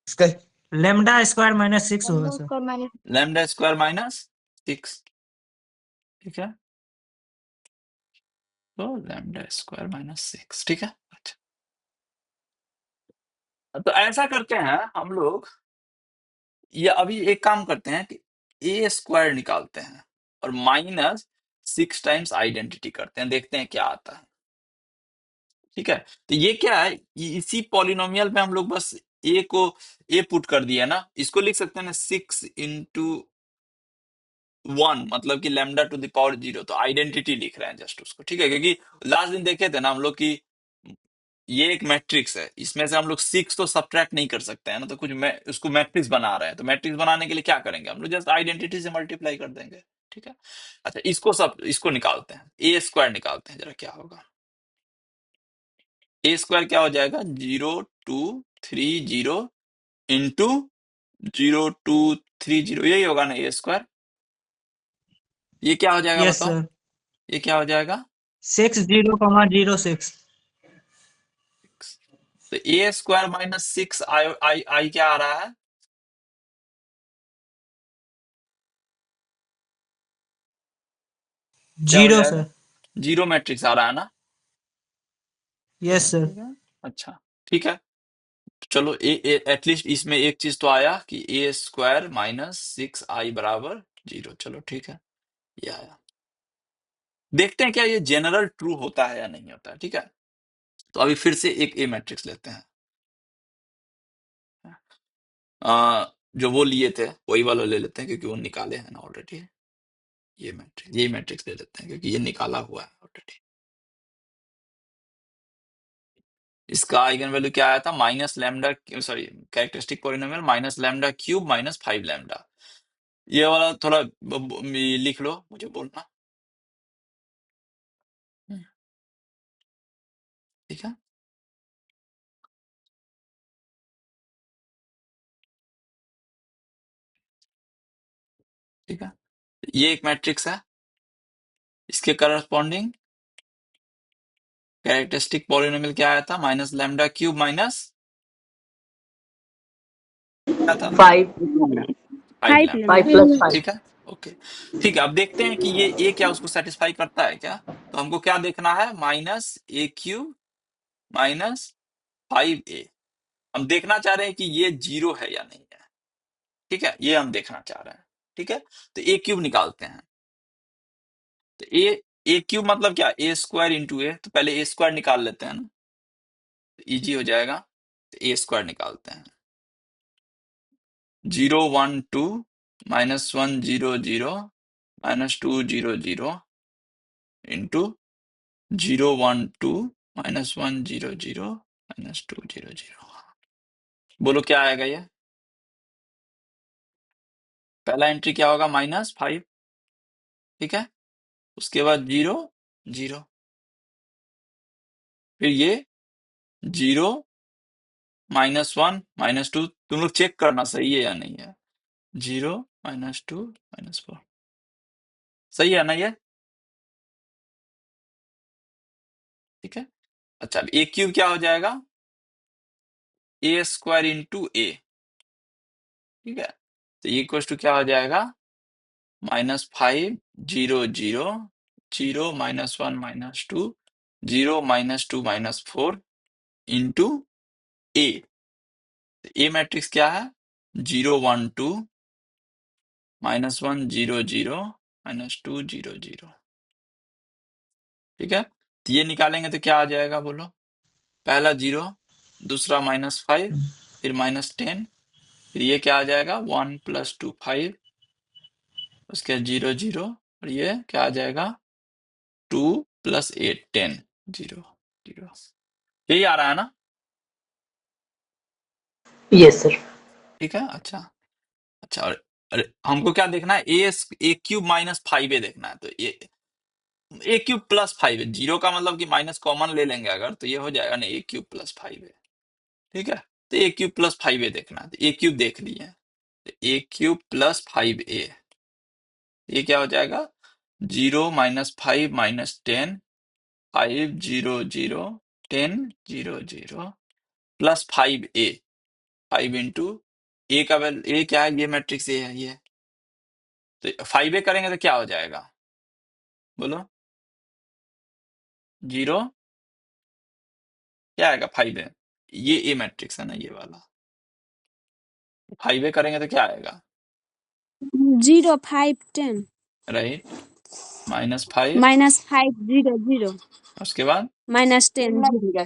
इसका लेमडा स्क्वायर माइनस 6 होगा सर। Lambda square minus 6। ठीक है, तो लैम्डा स्क्वायर माइनस 6। ठीक है, अच्छा। तो ऐसा करते हैं हम लोग, ये अभी एक काम करते हैं कि ए स्क्वायर निकालते हैं और माइनस 6 टाइम्स आइडेंटिटी करते हैं, देखते हैं क्या आता है। ठीक है, तो ये क्या है, इसी पॉलिनोमियल में हम लोग बस ए को ए पुट कर दिया ना, इसको लिख सकते हैं ना 6 into 1, मतलब कि लैम्डा टू द पावर 0, तो आइडेंटिटी लिख रहे हैं जस्ट उसको, ठीक है, क्योंकि लास्ट दिन देखे थे ना हम लोग की ये एक मैट्रिक्स है, इसमें से हम लोग 6 तो सब्ट्रैक्ट नहीं कर सकते हैं ना, तो कुछ उसको मैट्रिक्स बना रहे हैं, तो मैट्रिक्स बनाने के लिए क्या करेंगे हम लोग, जस्ट आइडेंटिटी से मल्टीप्लाई कर देंगे, ठीक है। अच्छा, इसको निकालते हैं, ए स्क्वायर निकालते हैं जरा क्या होगा। ए स्क्वायर क्या हो जाएगा, 0230 इंटू 0230, यही होगा ना ए स्क्वायर। ये क्या हो जाएगा यस बताओ, सर। ये क्या हो जाएगा। 60,06। तो ए स्क्वायर माइनस 6 आई आई आई क्या आ रहा है, क्या हो 0 जाएगा, सर। जीरो मैट्रिक्स आ रहा है ना, यस सर। ठीक है। अच्छा, ठीक है, चलो एटलीस्ट इसमें एक चीज तो आया कि ए स्क्वायर माइनस 6 आई बराबर 0, चलो ठीक है, ये आया। देखते हैं क्या ये जनरल ट्रू होता है या नहीं होता है, ठीक है। तो अभी फिर से एक ए मैट्रिक्स लेते हैं, जो वो लिए थे वही वाला ले लेते हैं, क्योंकि वो निकाले हैं ना ऑलरेडी। ये मैट्रिक्स ले लेते हैं क्योंकि ये निकाला हुआ है ऑलरेडी। इसका आइगन वैल्यू क्या आया था, minus lambda, sorry characteristic polynomial minus lambda cube minus 5 lambda. ये वाला थोड़ा लिख लो, मुझे बोलना। हम्म, ठीक है, ठीक है, ये एक मैट्रिक्स है, इसके करस्पॉन्डिंग कैरेक्टरिस्टिक पॉलिनोमियल क्या आया था, माइनस लैम्डा क्यूब माइनस क्या था, 5 5 5 लैम्डा, 5 लेना प्लस 5। ठीक है, ओके। ठीक है, अब देखते हैं कि ये ए क्या उसको सेटिस्फाई करता है क्या। तो हमको क्या देखना है, माइनस ए क्यूब माइनस 5 ए। हम देखना चाह रहे हैं कि ये 0 है या नहीं है, ठीक है, ये हम देखना चाह रहे हैं, ठीक है। तो ए क्यूब निकालते हैं, तो ए क्यूब मतलब क्या, ए स्क्वायर इंटू ए, तो पहले ए स्क्वायर निकाल लेते हैं ना, तो इजी हो जाएगा। तो ए स्क्वायर निकालते हैं, 0 1 2 -1 0 0 -2 0 0 इंटू 0 1 2 -1 0 0 -2 0 0। बोलो क्या आएगा ये, पहला एंट्री क्या होगा, -5, ठीक है, उसके बाद 0 0, फिर ये 0 -1 -2, तुम लोग चेक करना सही है या नहीं है, 0 -2 -4, सही है ना ये, ठीक है। अच्छा, अब ए क्यूब क्या हो जाएगा, ए स्क्वायर इंटू ए, ठीक है, तो ये इक्वल टू क्या हो जाएगा, -5 0 0 0 -1 -2 0 -2 -4 इंटू ए। ए मैट्रिक्स क्या है, 0 1 2 -1 0 0 -2 0 0, ठीक है। तो ये निकालेंगे तो क्या आ जाएगा बोलो, पहला 0, दूसरा -5, फिर -10, फिर ये क्या आ जाएगा, 1 + 2 5, उसके बाद 0 0, और ये क्या आ जाएगा, 2 + 8 10 0 0, यही आ रहा है ना, यस सर। ठीक है। अच्छा, अच्छा, और हमको क्या देखना है, ए क्यूब -5a देखना है, तो ए क्यूब +5 है, 0 का मतलब कि माइनस कॉमन ले लेंगे अगर, तो ये हो जाएगा ना ए क्यूब +5a, ठीक है। तो ए क्यूब +5a देखना है, तो ए क्यूब देख लिए, तो ए क्यूब +5a, ये क्या हो जाएगा, 0 -5 -10 5 0 0 10 0 0 +5a, 5 इंटू ए का ए क्या है, ये मैट्रिक्स ए है ये, तो 5a करेंगे तो क्या हो जाएगा बोलो, 0 क्या आएगा, 5a, ये ए मैट्रिक्स है ना ये वाला, 5a करेंगे तो क्या आएगा, 0 5 10। राइट। -5 -5 0 0 उसके बाद -10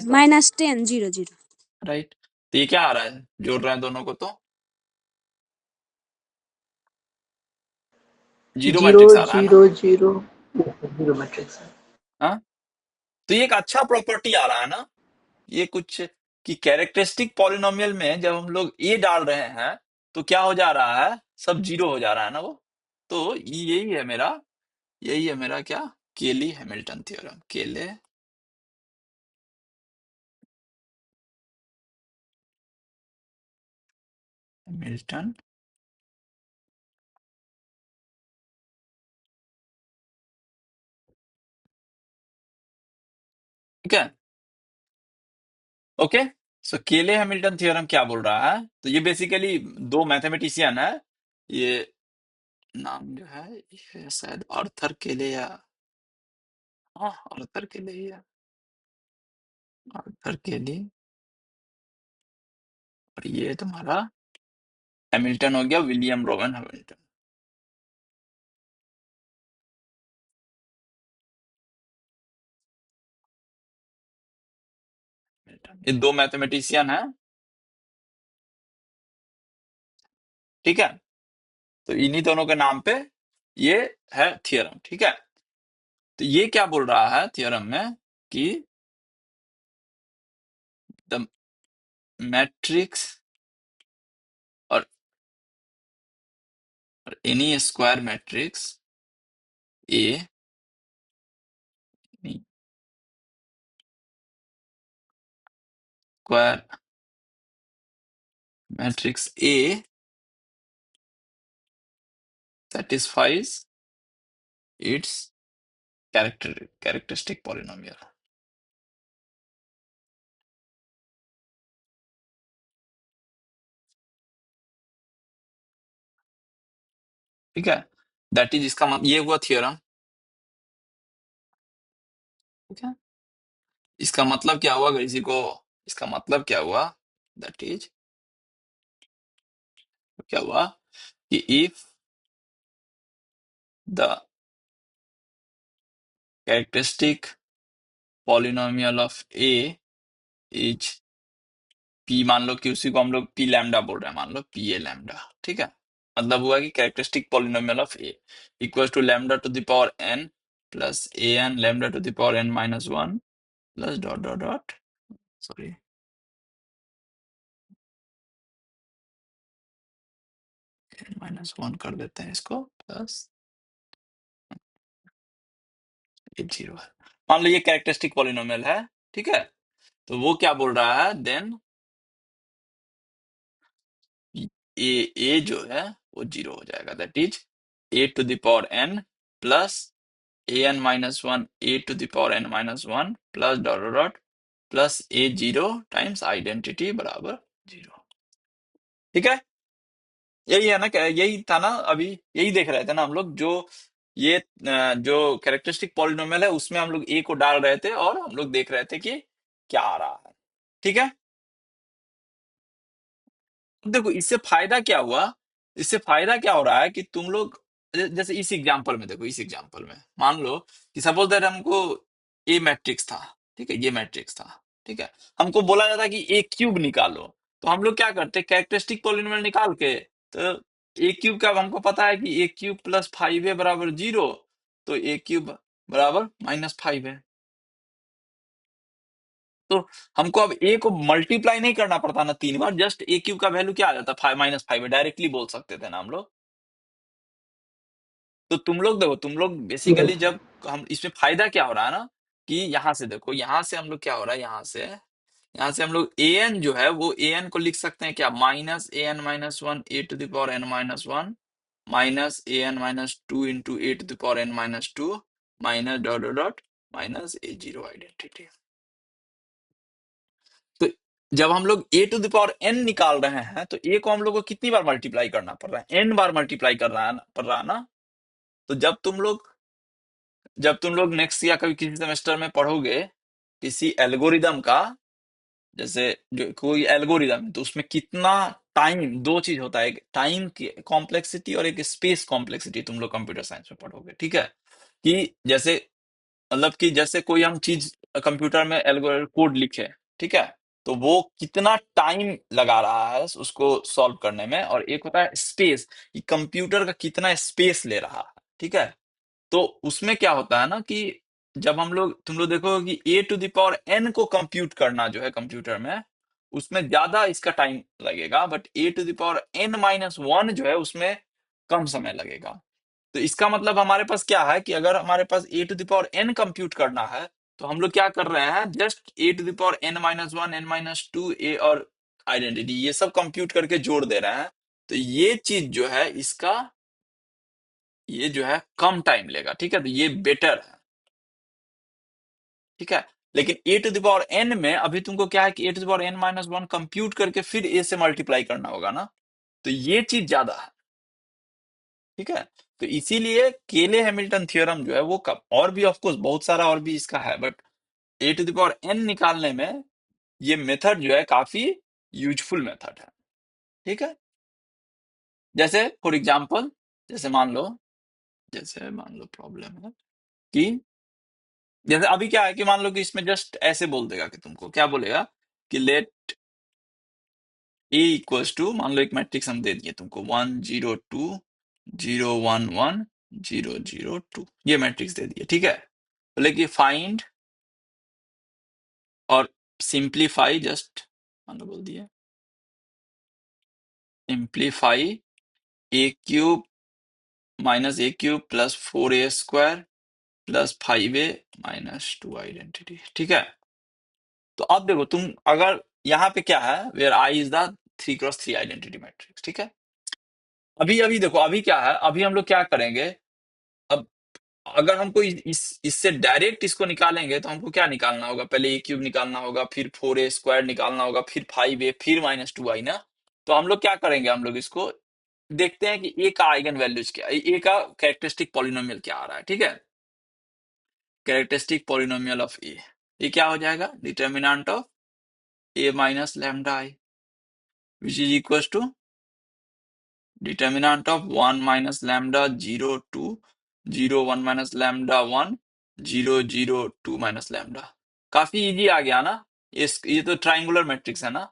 -10 0 0 राइट। तो ये क्या आ रहा है, जोड़ रहे हैं दोनों को तो जीरो जीरो मैट्रिक्स आ रहा है ना। जीरो जीरो जीरो मैट्रिक्स है। हाँ, तो ये एक अच्छा प्रॉपर्टी आ रहा है ना, ये कुछ कि कैरेक्टरिस्टिक पॉलिनोमियल में जब हम लोग ए डाल रहे हैं तो क्या हो जा रहा है, सब जीरो हो जा रहा है ना वो। तो यही है मेरा क्या, केली हैमिल्टन थ्योरम। केले हैमिल्टन ठीक है। ओके, सो केले हैमिल्टन थ्योरम क्या बोल रहा है, तो ये बेसिकली दो मैथमेटिशियन है, ये नाम जो है ये शायद आर्थर केले या, हाँ आर्थर केले ही है, आर्थर केले। और ये तुम्हारा हैमिल्टन हो गया, विलियम रोवन हैमिल्टन। ये दो मैथमेटिशियन है, ठीक है। तो इन्हीं दोनों के नाम पे ये है थ्योरम, ठीक है। तो ये क्या बोल रहा है थ्योरम में कि द मैट्रिक्स और N E square matrix A, square matrix A satisfies its characteristic polynomial। ठीक है, दैट इज इसका ये हुआ थ्योरम, ठीक है। इसका मतलब क्या हुआ, अगर इसी को, इसका मतलब क्या हुआ, दैट इज क्या हुआ कि if the characteristic polynomial of A is P, मान लो कि उसी को हम लोग पी लैम्डा बोल रहे हैं, मान लो पी ए लैम्डा, ठीक है। मतलब हुआ कि characteristic polynomial of A equal to lambda to the power n plus a n lambda to the power N minus one plus dot dot dot, sorry minus one कर देते हैं इसको, plus ये जीरो है। मान लो ये कैरेक्टरिस्टिक पॉलिनोमियल है, ठीक है। तो वो क्या बोल रहा है, देन ए जो है वो जीरो हो जाएगा, that is A to the power n plus a n minus one A to the power N minus one plus dot dot dot plus a zero times identity बराबर जीरो, ठीक है। यही है ना, यही था ना, अभी यही देख रहे थे ना हम लोग, जो ये जो कैरेक्टरिस्टिक पॉलिनोमियल है उसमें हम लोग ए को डाल रहे थे और हम लोग देख रहे थे कि क्या आ रहा है, ठीक है। देखो इससे फायदा क्या हुआ, इससे फायदा क्या हो रहा है कि तुम लोग जैसे इस एग्जांपल में देखो, इस एग्जांपल में मान लो कि सपोज दैट हमको ए मैट्रिक्स था, ठीक है, ये मैट्रिक्स था, ठीक है। हमको बोला जाता कि ए क्यूब निकालो, तो हम लोग क्या करते, कैरेक्टरिस्टिक पॉलिनोमियल निकाल के, तो ए क्यूब का हमको पता है कि ए क्यूब प्लस फाइव है बराबर जीरो, तो ए क्यूब बराबर माइनस फाइव है। तो हमको अब ए को मल्टीप्लाई नहीं करना पड़ता ना 3 बार, जस्ट ए क्यूब का वैल्यू क्या आ जाता, फाइव माइनस फाइव, डायरेक्टली बोल सकते थे ना हम लोग। तो तुम लोग देखो, तुम लोग बेसिकली जब हम इसमें फायदा क्या हो रहा है ना, कि यहाँ से देखो, यहाँ से हम लोग क्या हो रहा है, यहाँ से हम लोग ए एन जो है वो ए एन को लिख सकते हैं क्या, minus a n minus one A to the power N minus one minus a n minus two into A to the power N minus two minus dot dot dot minus a zero identity. तो जब हम लोग A to the power n निकाल रहे हैं तो ए को हम लोग को कितनी बार मल्टीप्लाई करना पड़ रहा है, एन बार मल्टीप्लाई कर रहा है ना, पड़ रहा है ना। तो जब तुम लोग नेक्स्ट या कभी किसी सेमेस्टर में पढ़ोगे किसी एल्गोरिदम का, जैसे जो कोई एल्गोरिदम है तो उसमें कितना टाइम, दो चीज होता है, एक टाइम की कॉम्प्लेक्सिटी और एक स्पेस कॉम्प्लेक्सिटी, तुम लोग कंप्यूटर साइंस में पढ़ोगे, ठीक है। कि जैसे मतलब कि जैसे कोई हम चीज कंप्यूटर में एल्गोरिथम कोड लिखे, ठीक है, तो वो कितना टाइम लगा रहा है उसको सॉल्व करने में, और एक होता है स्पेस, कि कंप्यूटर का कितना स्पेस ले रहा है, ठीक है। तो उसमें क्या होता है ना कि जब तुम लोग देखो कि A to the power N को कंप्यूट करना जो है कंप्यूटर में, उसमें ज्यादा इसका टाइम लगेगा, but A to the power N minus one जो है उसमें कम समय लगेगा। तो इसका मतलब हमारे पास क्या है कि अगर हमारे पास A to the power N compute करना है, तो हम लोग क्या कर रहे हैं, just A to the power N minus one, N minus two, A और आइडेंटिटी, ये सब कंप्यूट करके जोड़ दे रहे हैं। तो ये चीज जो है इसका, ये जो है कम टाइम लेगा, ठीक है, तो ये बेटर है, ठीक है। लेकिन A to the power N में अभी तुमको क्या है कि A to the power N minus one compute करके फिर ए से मल्टीप्लाई करना होगा ना, तो ये चीज ज्यादा है, ठीक है। तो इसीलिए केले हैमिल्टन थ्योरम जो है वो कब, और भी ऑफकोर्स बहुत सारा और भी इसका है, but A to the power n निकालने में ये मेथड जो है काफी यूजफुल मेथड है, ठीक है। जैसे फॉर एग्जांपल, जैसे मान लो प्रॉब्लम है कि जैसे अभी क्या है कि मान लो कि इसमें जस्ट ऐसे बोल देगा कि तुमको क्या बोलेगा कि लेट ए इक्वल्स टू, मान लो एक मैट्रिक्स हम दे दिए तुमको 1 0 2 0 1 1 0 0 2, ये मैट्रिक्स दे दिए, ठीक है। बोले कि फाइंड और सिंप्लीफाई, जस्ट मान लो बोल दिए simplify A cube minus A cube plus 4a² plus 5a minus 2 identity, ठीक है। तो अब देखो तुम, अगर यहाँ पे क्या है, where I is the 3x3 identity matrix, ठीक है। अभी अभी देखो अभी क्या है, अभी हम लोग क्या करेंगे, अब अगर हमको इससे डायरेक्ट इसको निकालेंगे तो हमको क्या निकालना होगा, पहले ए क्यूब निकालना होगा, फिर 4a² निकालना होगा, फिर 5a, फिर माइनस 2i ना। तो हम लोग क्या करेंगे, हम लोग इसको देखते हैं कि ए का आइगन वैल्यूज क्या है, ए का कैरेक्टरिस्टिक पॉलिनोमियल क्या आ रहा है, ठीक है। कैरेक्टरिस्टिक पॉलिनोमियल ऑफ ए, ये क्या हो जाएगा, determinant of A minus lambda I which is equal to determinant of 1 minus lambda 0 2 0 1 minus lambda 1 0 0 2 minus lambda। काफी इजी आ गया ना, ये तो ट्राइंगुलर मैट्रिक्स है ना,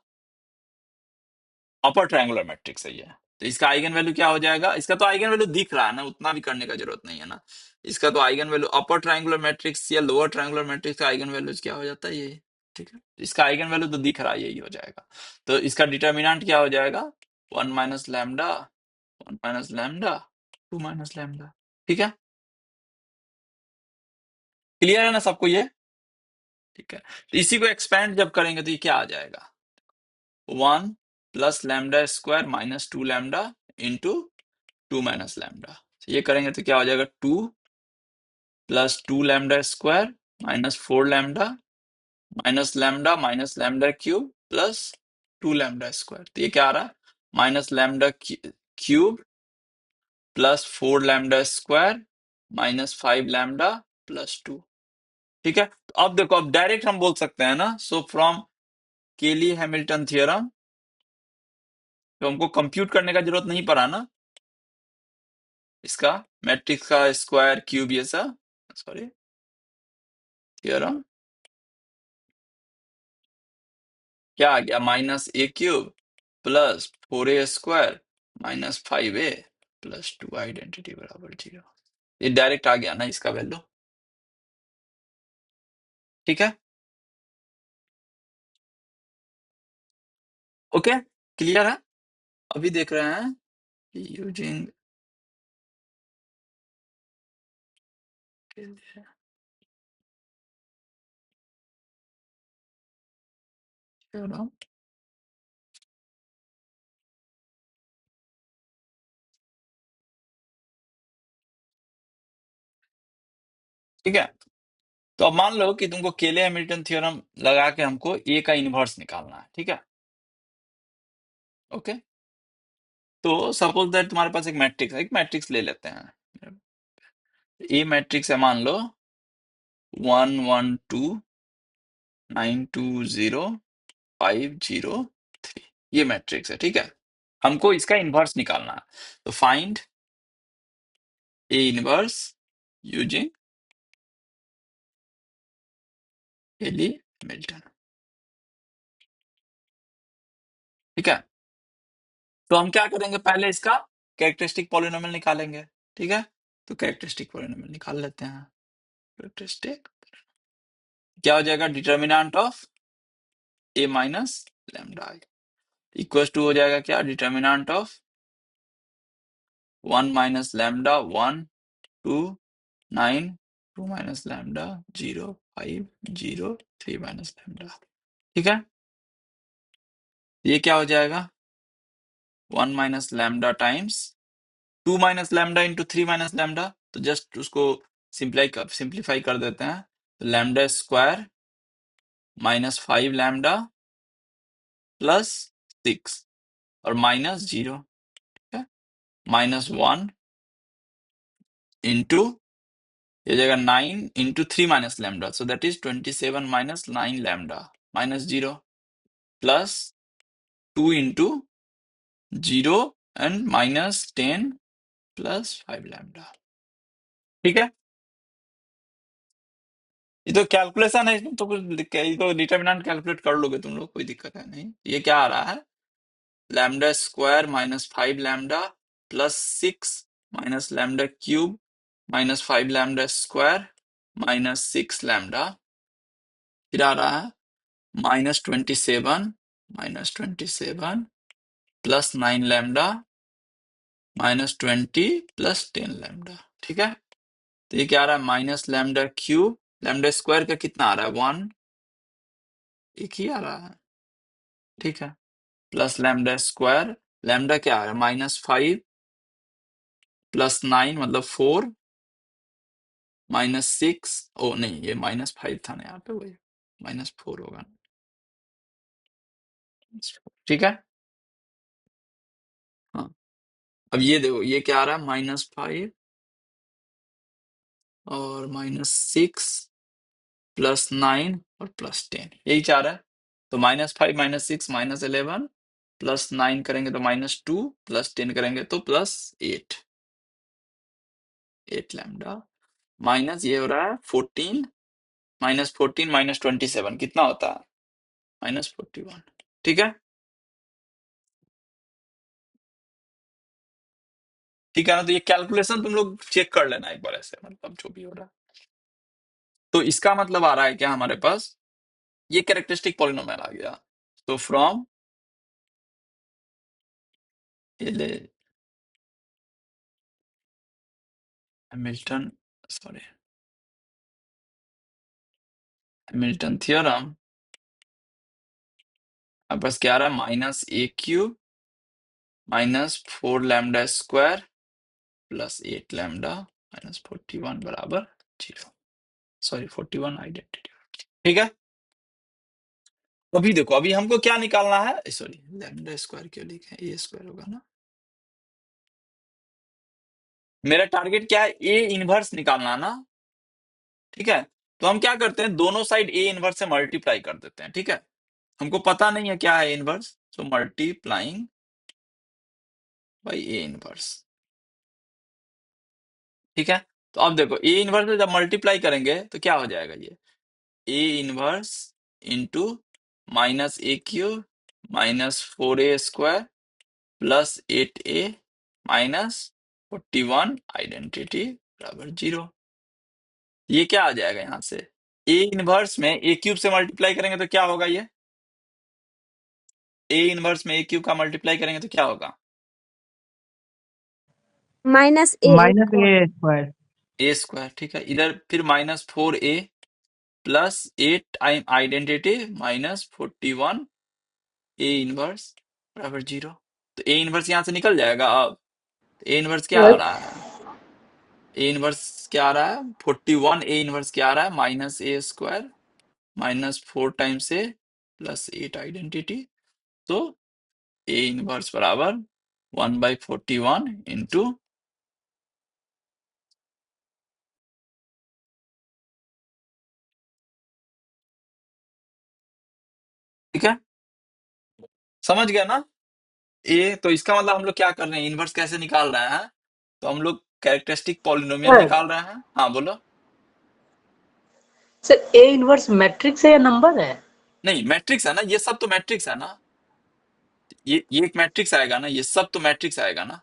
अपर ट्राइंगुलर मैट्रिक्स है ये। तो इसका आइगन वैल्यू क्या हो जाएगा, इसका तो आइगन वैल्यू दिख रहा है ना, उतना भी करने का जरूरत नहीं है ना। इसका तो eigen value upper triangular matrix या लोअर ट्राइंगुलर मैट्रिक्स का आइगन वैल्यू क्या हो जाता है, ये, ठीक है। इसका आइगन वैल्यू तो दिख रहा है, यही हो जाएगा। तो इसका डिटर्मिनेंट क्या हो जाएगा, 1 minus lambda 1 minus lambda 2 minus lambda, ठीक है। क्लियर है ना सबको ये, ठीक है। तो इसी को एक्सपेंड जब करेंगे तो ये क्या आ जाएगा, 1 plus lambda square minus 2 lambda into 2 minus lambda. ये करेंगे तो क्या हो जाएगा, 2 plus 2 lambda square minus 4 lambda minus lambda cube plus 2 lambda square. तो ये क्या आ रहा है, minus lambda cube plus 4 lambda square minus 5 lambda plus 2, ठीक है। तो अब देखो, अब डायरेक्ट हम बोल सकते हैं ना, सो फ्रॉम केली हैमिल्टन थ्योरम, तो हमको कंप्यूट करने का जरूरत नहीं पड़ा ना, इसका मैट्रिक्स का स्क्वायर क्यूब ये सब, सॉरी थ्योरम क्या आ गया, minus A cube plus 4a² minus 5a plus 2 identity बराबर 0। ये डायरेक्ट आ गया ना इसका वैल्यू, ठीक है। ओके, क्लियर है। अभी देख रहे हैं यूजिंग थ्योरम, ठीक है। तो अब मान लो कि तुमको केले हैमिल्टन थ्योरम लगा के हमको ए का इनवर्स निकालना है, ठीक है। ओके, तो सपोज दैट तुम्हारे पास एक मैट्रिक्स है, एक मैट्रिक्स ले लेते हैं, ए मैट्रिक्स है, मान लो 1 1 2 9 2 0 5 0 3, ये मैट्रिक्स है, ठीक है। हमको इसका इनवर्स निकालना है, तो find A inverse using Cayley Hamilton. ठीक है, तो हम क्या करेंगे, पहले इसका कैरेक्टरिस्टिक पॉलिनोमियल निकालेंगे। ठीक है, तो कैरेक्टरिस्टिक पॉलिनोमियल निकाल लेते हैं। कैरेक्टरिस्टिक क्या हो जाएगा, determinant of A minus lambda I equal to हो जाएगा क्या, determinant of 1 minus lambda 1 2 9 2 minus lambda 0 5 0 3 minus lambda. ठीक है, ये क्या हो जाएगा, 1 minus lambda times 2 minus lambda into 3 minus lambda, तो जस्ट उसको सिंप्लीफाई कर देते हैं, तो lambda square minus 5 lambda plus 6 और माइनस 0, ठीक है, माइनस 1 इंटू ये जाएगा 9 into 3 minus lambda, so that is 27 minus 9 lambda minus 0 plus 2 into 0 and minus 10 plus 5 lambda. ठीक है, ये तो कैलकुलेशन है, इसमें तो कुछ ये तो डिटर्मिनेंट कैलकुलेट कर लोगे तुम लोग, कोई दिक्कत है नहीं। ये क्या आ रहा है, lambda square minus 5 lambda plus 6 minus lambda cube minus 5 lambda square minus 6 lambda, फिर आ रहा है minus 27 plus 9 lambda minus 20 plus 10 lambda. ठीक है, तो ये क्या आ रहा है, minus lambda cube, lambda square का कितना आ रहा है 1, एक ही आ रहा है। ठीक है, प्लस लैम्डा स्क्वायर, लैम्डा क्या आ रहा है -5 प्लस 9 मतलब 4 -6, ओ नहीं ये -5 था ना यहाँ पे, वही -4 होगा। ठीक है, हाँ, अब ये देखो ये क्या आ रहा है -5 और -6 प्लस 9 और प्लस 10, यही चाह रहा है। तो -5 -6 -11 प्लस 9 करेंगे तो -2 प्लस 10 करेंगे तो प्लस 8 लैम्डा माइनस ये हो रहा है 14 -14 -27 कितना होता है -41। ठीक है, ठीक है ना, तो ये कैलकुलेशन तुम लोग चेक कर लेना एक बार ऐसे, मतलब जो भी हो रहा है। तो इसका मतलब आ रहा है क्या हमारे पास, ये कैरेक्टरिस्टिक पॉलिनोमियल आ गया। तो from Hamilton sorry Hamilton theorem हमारे पास क्या आ रहा है, -a³ -4 lambda square plus 8 lambda -41 बराबर 0, सॉरी 41 आइडेंटिटी। ठीक है, अभी देखो अभी हमको क्या निकालना है, सॉरी लैम्डा स्क्वायर क्यों लिखे, ए स्क्वायर होगा ना, मेरा टारगेट क्या है, ए इनवर्स निकालना ना। ठीक है, तो हम क्या करते हैं, दोनों साइड ए इनवर्स से मल्टीप्लाई कर देते हैं। ठीक है, हमको पता नहीं है क्या है inverse, so multiplying by A inverse. ठीक है, तो अब देखो ए इनवर्स में जब मल्टीप्लाई करेंगे तो क्या हो जाएगा, ये ए inverse into -a³ -4a² plus 8a -41 identity बराबर 0। ये क्या आ जाएगा यहां से, ए इनवर्स में a³ से मल्टीप्लाई करेंगे तो क्या होगा, ये ए इनवर्स में a³ का मल्टीप्लाई करेंगे तो क्या होगा, -a -a²। A square. ठीक है, इधर फिर -4a प्लस 8 आइडेंटिटी -41 ए इनवर्स बराबर 0। तो ए इनवर्स यहां से निकल जाएगा। अब ए इनवर्स क्या आ रहा है, ए इनवर्स क्या आ रहा है 41, ए इनवर्स क्या आ रहा है -a² -4 टाइम्स ए प्लस 8 आइडेंटिटी, तो ए इनवर्स बराबर 1/41 इंटू, ठीक है, समझ गया ना। ए तो इसका मतलब हम लोग क्या कर रहे हैं, इनवर्स कैसे निकाल रहे हैं, तो हम लोग कैरेक्टरिस्टिक पॉलिनोमियल सर निकाल रहे हैं। हाँ बोलो। सर ए इनवर्स मैट्रिक्स है या नंबर है? नहीं, मैट्रिक्स है ना, ये सब तो मैट्रिक्स है ना, ये एक मैट्रिक्स आएगा ना, ये सब तो मैट्रिक्स आएगा ना,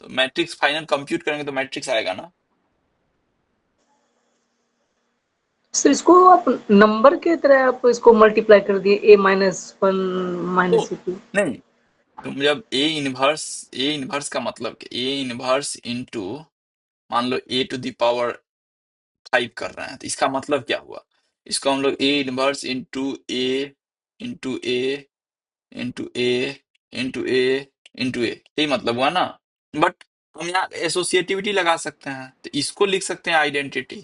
तो मैट्रिक्स फाइनल कंप्यूट करेंगे तो मैट्रिक्स आएगा ना। सर इसको आप नंबर के तरह आप इसको मल्टीप्लाई कर दिए, A minus one O minus two. नहीं, तुम जब ए इनवर्स का मतलब ए इनवर्स इनटू, मान लो ए टू द पावर 5 कर रहे हैं, तो इसका मतलब क्या हुआ, इसको हम लोग A inverse into A into A into A into A, यही मतलब हुआ ना। बट हम यहाँ एसोसिएटिविटी लगा सकते हैं, तो इसको लिख सकते हैं आइडेंटिटी,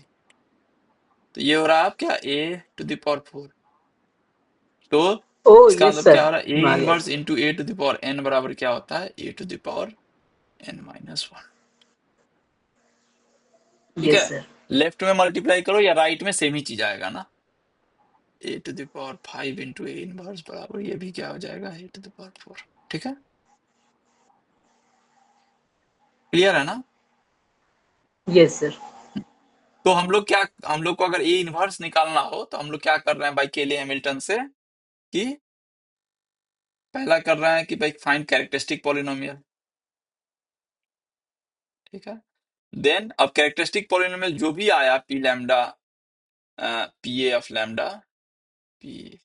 तो ये हो रहा है क्या, ए टू द पावर 4। तो ओ इसका यस मतलब क्या सर, हो रहा है, ए आ गया। Inverse into A to the power n बराबर क्या होता है, ए टू द पावर n-1। ठीक यस है, सर। लेफ्ट में मल्टीप्लाई करो या राइट में सेम ही चीज आएगा ना, A to the power 5 into A inverse बराबर ये भी क्या हो जाएगा, ए टू द पावर 4। ठीक है, क्लियर है ना। Yes sir. तो हम लोग को अगर ए इनवर्स निकालना हो तो हम लोग क्या कर रहे हैं भाई, केले हैमिल्टन से, कि पहला कर रहे हैं कि भाई फाइंड कैरेक्टरिस्टिक पॉलिनोमियल। ठीक है, देन अब कैरेक्टरिस्टिक पॉलिनोमियल जो भी आया, P lambda, P A of lambda, P,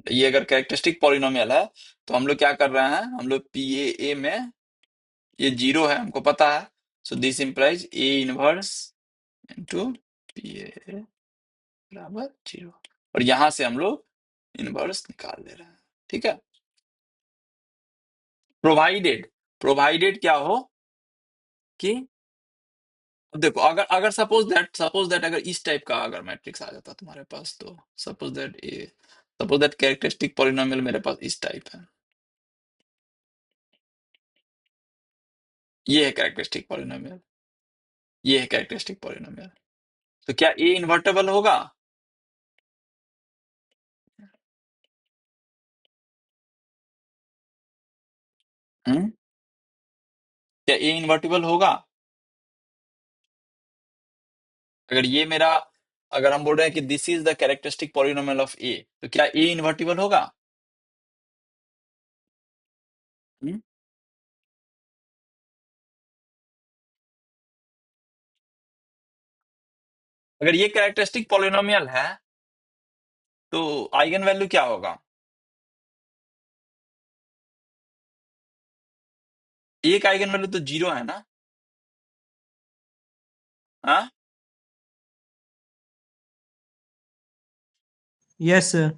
ये अगर कैरेक्टरिस्टिक पॉलिनोमियल है तो हम लोग क्या कर रहे हैं, हम लोग पी ए में ये जीरो है हमको पता है, so this implies A inverse into P A बराबर जीरो, और यहां से हम लोग इनवर्स निकाल दे रहे हैं। ठीक है, प्रोवाइडेड, प्रोवाइडेड क्या हो कि, अब देखो अगर अगर सपोज दैट अगर इस टाइप का अगर मैट्रिक्स आ जाता तुम्हारे पास, तो सपोज दैट कैरेक्टरिस्टिक पॉलिनोमियल मेरे पास इस टाइप है, ये है कैरेक्टरिस्टिक पॉलिनोमियल, ये है कैरेक्टरिस्टिक पॉलिनोमियल, तो क्या ए इन्वर्टेबल होगा? हम्म, क्या ए इन्वर्टेबल होगा? अगर ये मेरा, अगर हम बोल रहे हैं कि this is the characteristic polynomial of A, तो क्या ए इन्वर्टेबल होगा? हम्म? अगर ये कैरेक्टरिस्टिक पॉलिनोमियल है तो आइगन वैल्यू क्या होगा? एक आइगन वैल्यू तो जीरो है ना। हाँ, यस सर।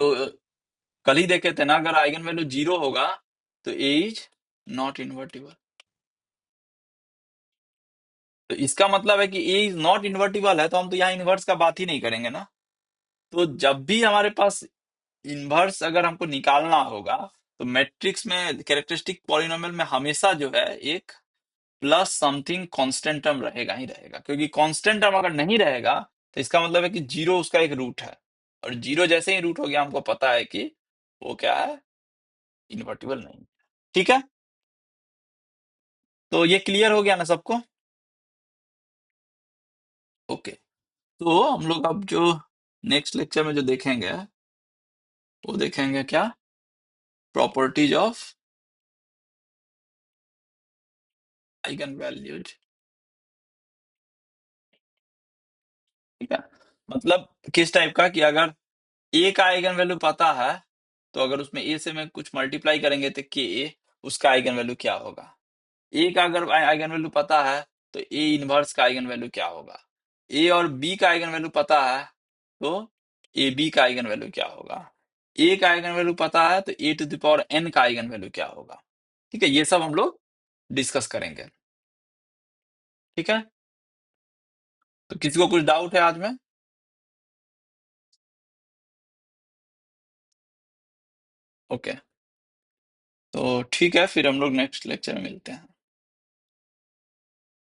तो कल ही देखे थे ना, अगर आइगन वैल्यू जीरो होगा तो ए इज नॉट इन्वर्टिबल, तो इसका मतलब है कि ए इज नॉट इन्वर्टिबल है, तो हम तो यहाँ इन्वर्स का बात ही नहीं करेंगे ना। तो जब भी हमारे पास इन्वर्स अगर हमको निकालना होगा, तो मैट्रिक्स में कैरेक्टरिस्टिक पॉलिनोमियल में हमेशा जो है एक प्लस समथिंग कांस्टेंट टर्म रहेगा ही रहेगा, क्योंकि कांस्टेंट टर्म अगर नहीं रहेगा तो इसका मतलब है कि जीरो उसका एक रूट है, और जीरो जैसे ही रूट हो गया हमको पता है कि वो क्या है, इन्वर्टिबल नहीं। ठीक है, तो ये क्लियर हो गया ना सबको। ओके, तो हम लोग अब जो नेक्स्ट लेक्चर में जो देखेंगे वो देखेंगे क्या, प्रॉपर्टीज ऑफ आइगन वैल्यूज। ठीक है, मतलब किस टाइप का, कि अगर ए का आइगन वैल्यू पता है तो अगर उसमें ए से में कुछ मल्टीप्लाई करेंगे तो के उसका आइगन वैल्यू क्या होगा, ए का अगर आइगन वैल्यू पता है तो ए इनवर्स का आइगन वैल्यू क्या होगा, ए और बी का आइगन वैल्यू पता है तो ए बी का आइगन वैल्यू क्या होगा, ए का आइगन वैल्यू पता है तो ए टू द पावर एन का आइगन वैल्यू क्या होगा। ठीक है, ये सब हम लोग डिस्कस करेंगे। ठीक है, तो किसी को कुछ डाउट है आज में? ओके, तो ठीक है, फिर हम लोग नेक्स्ट लेक्चर में मिलते हैं।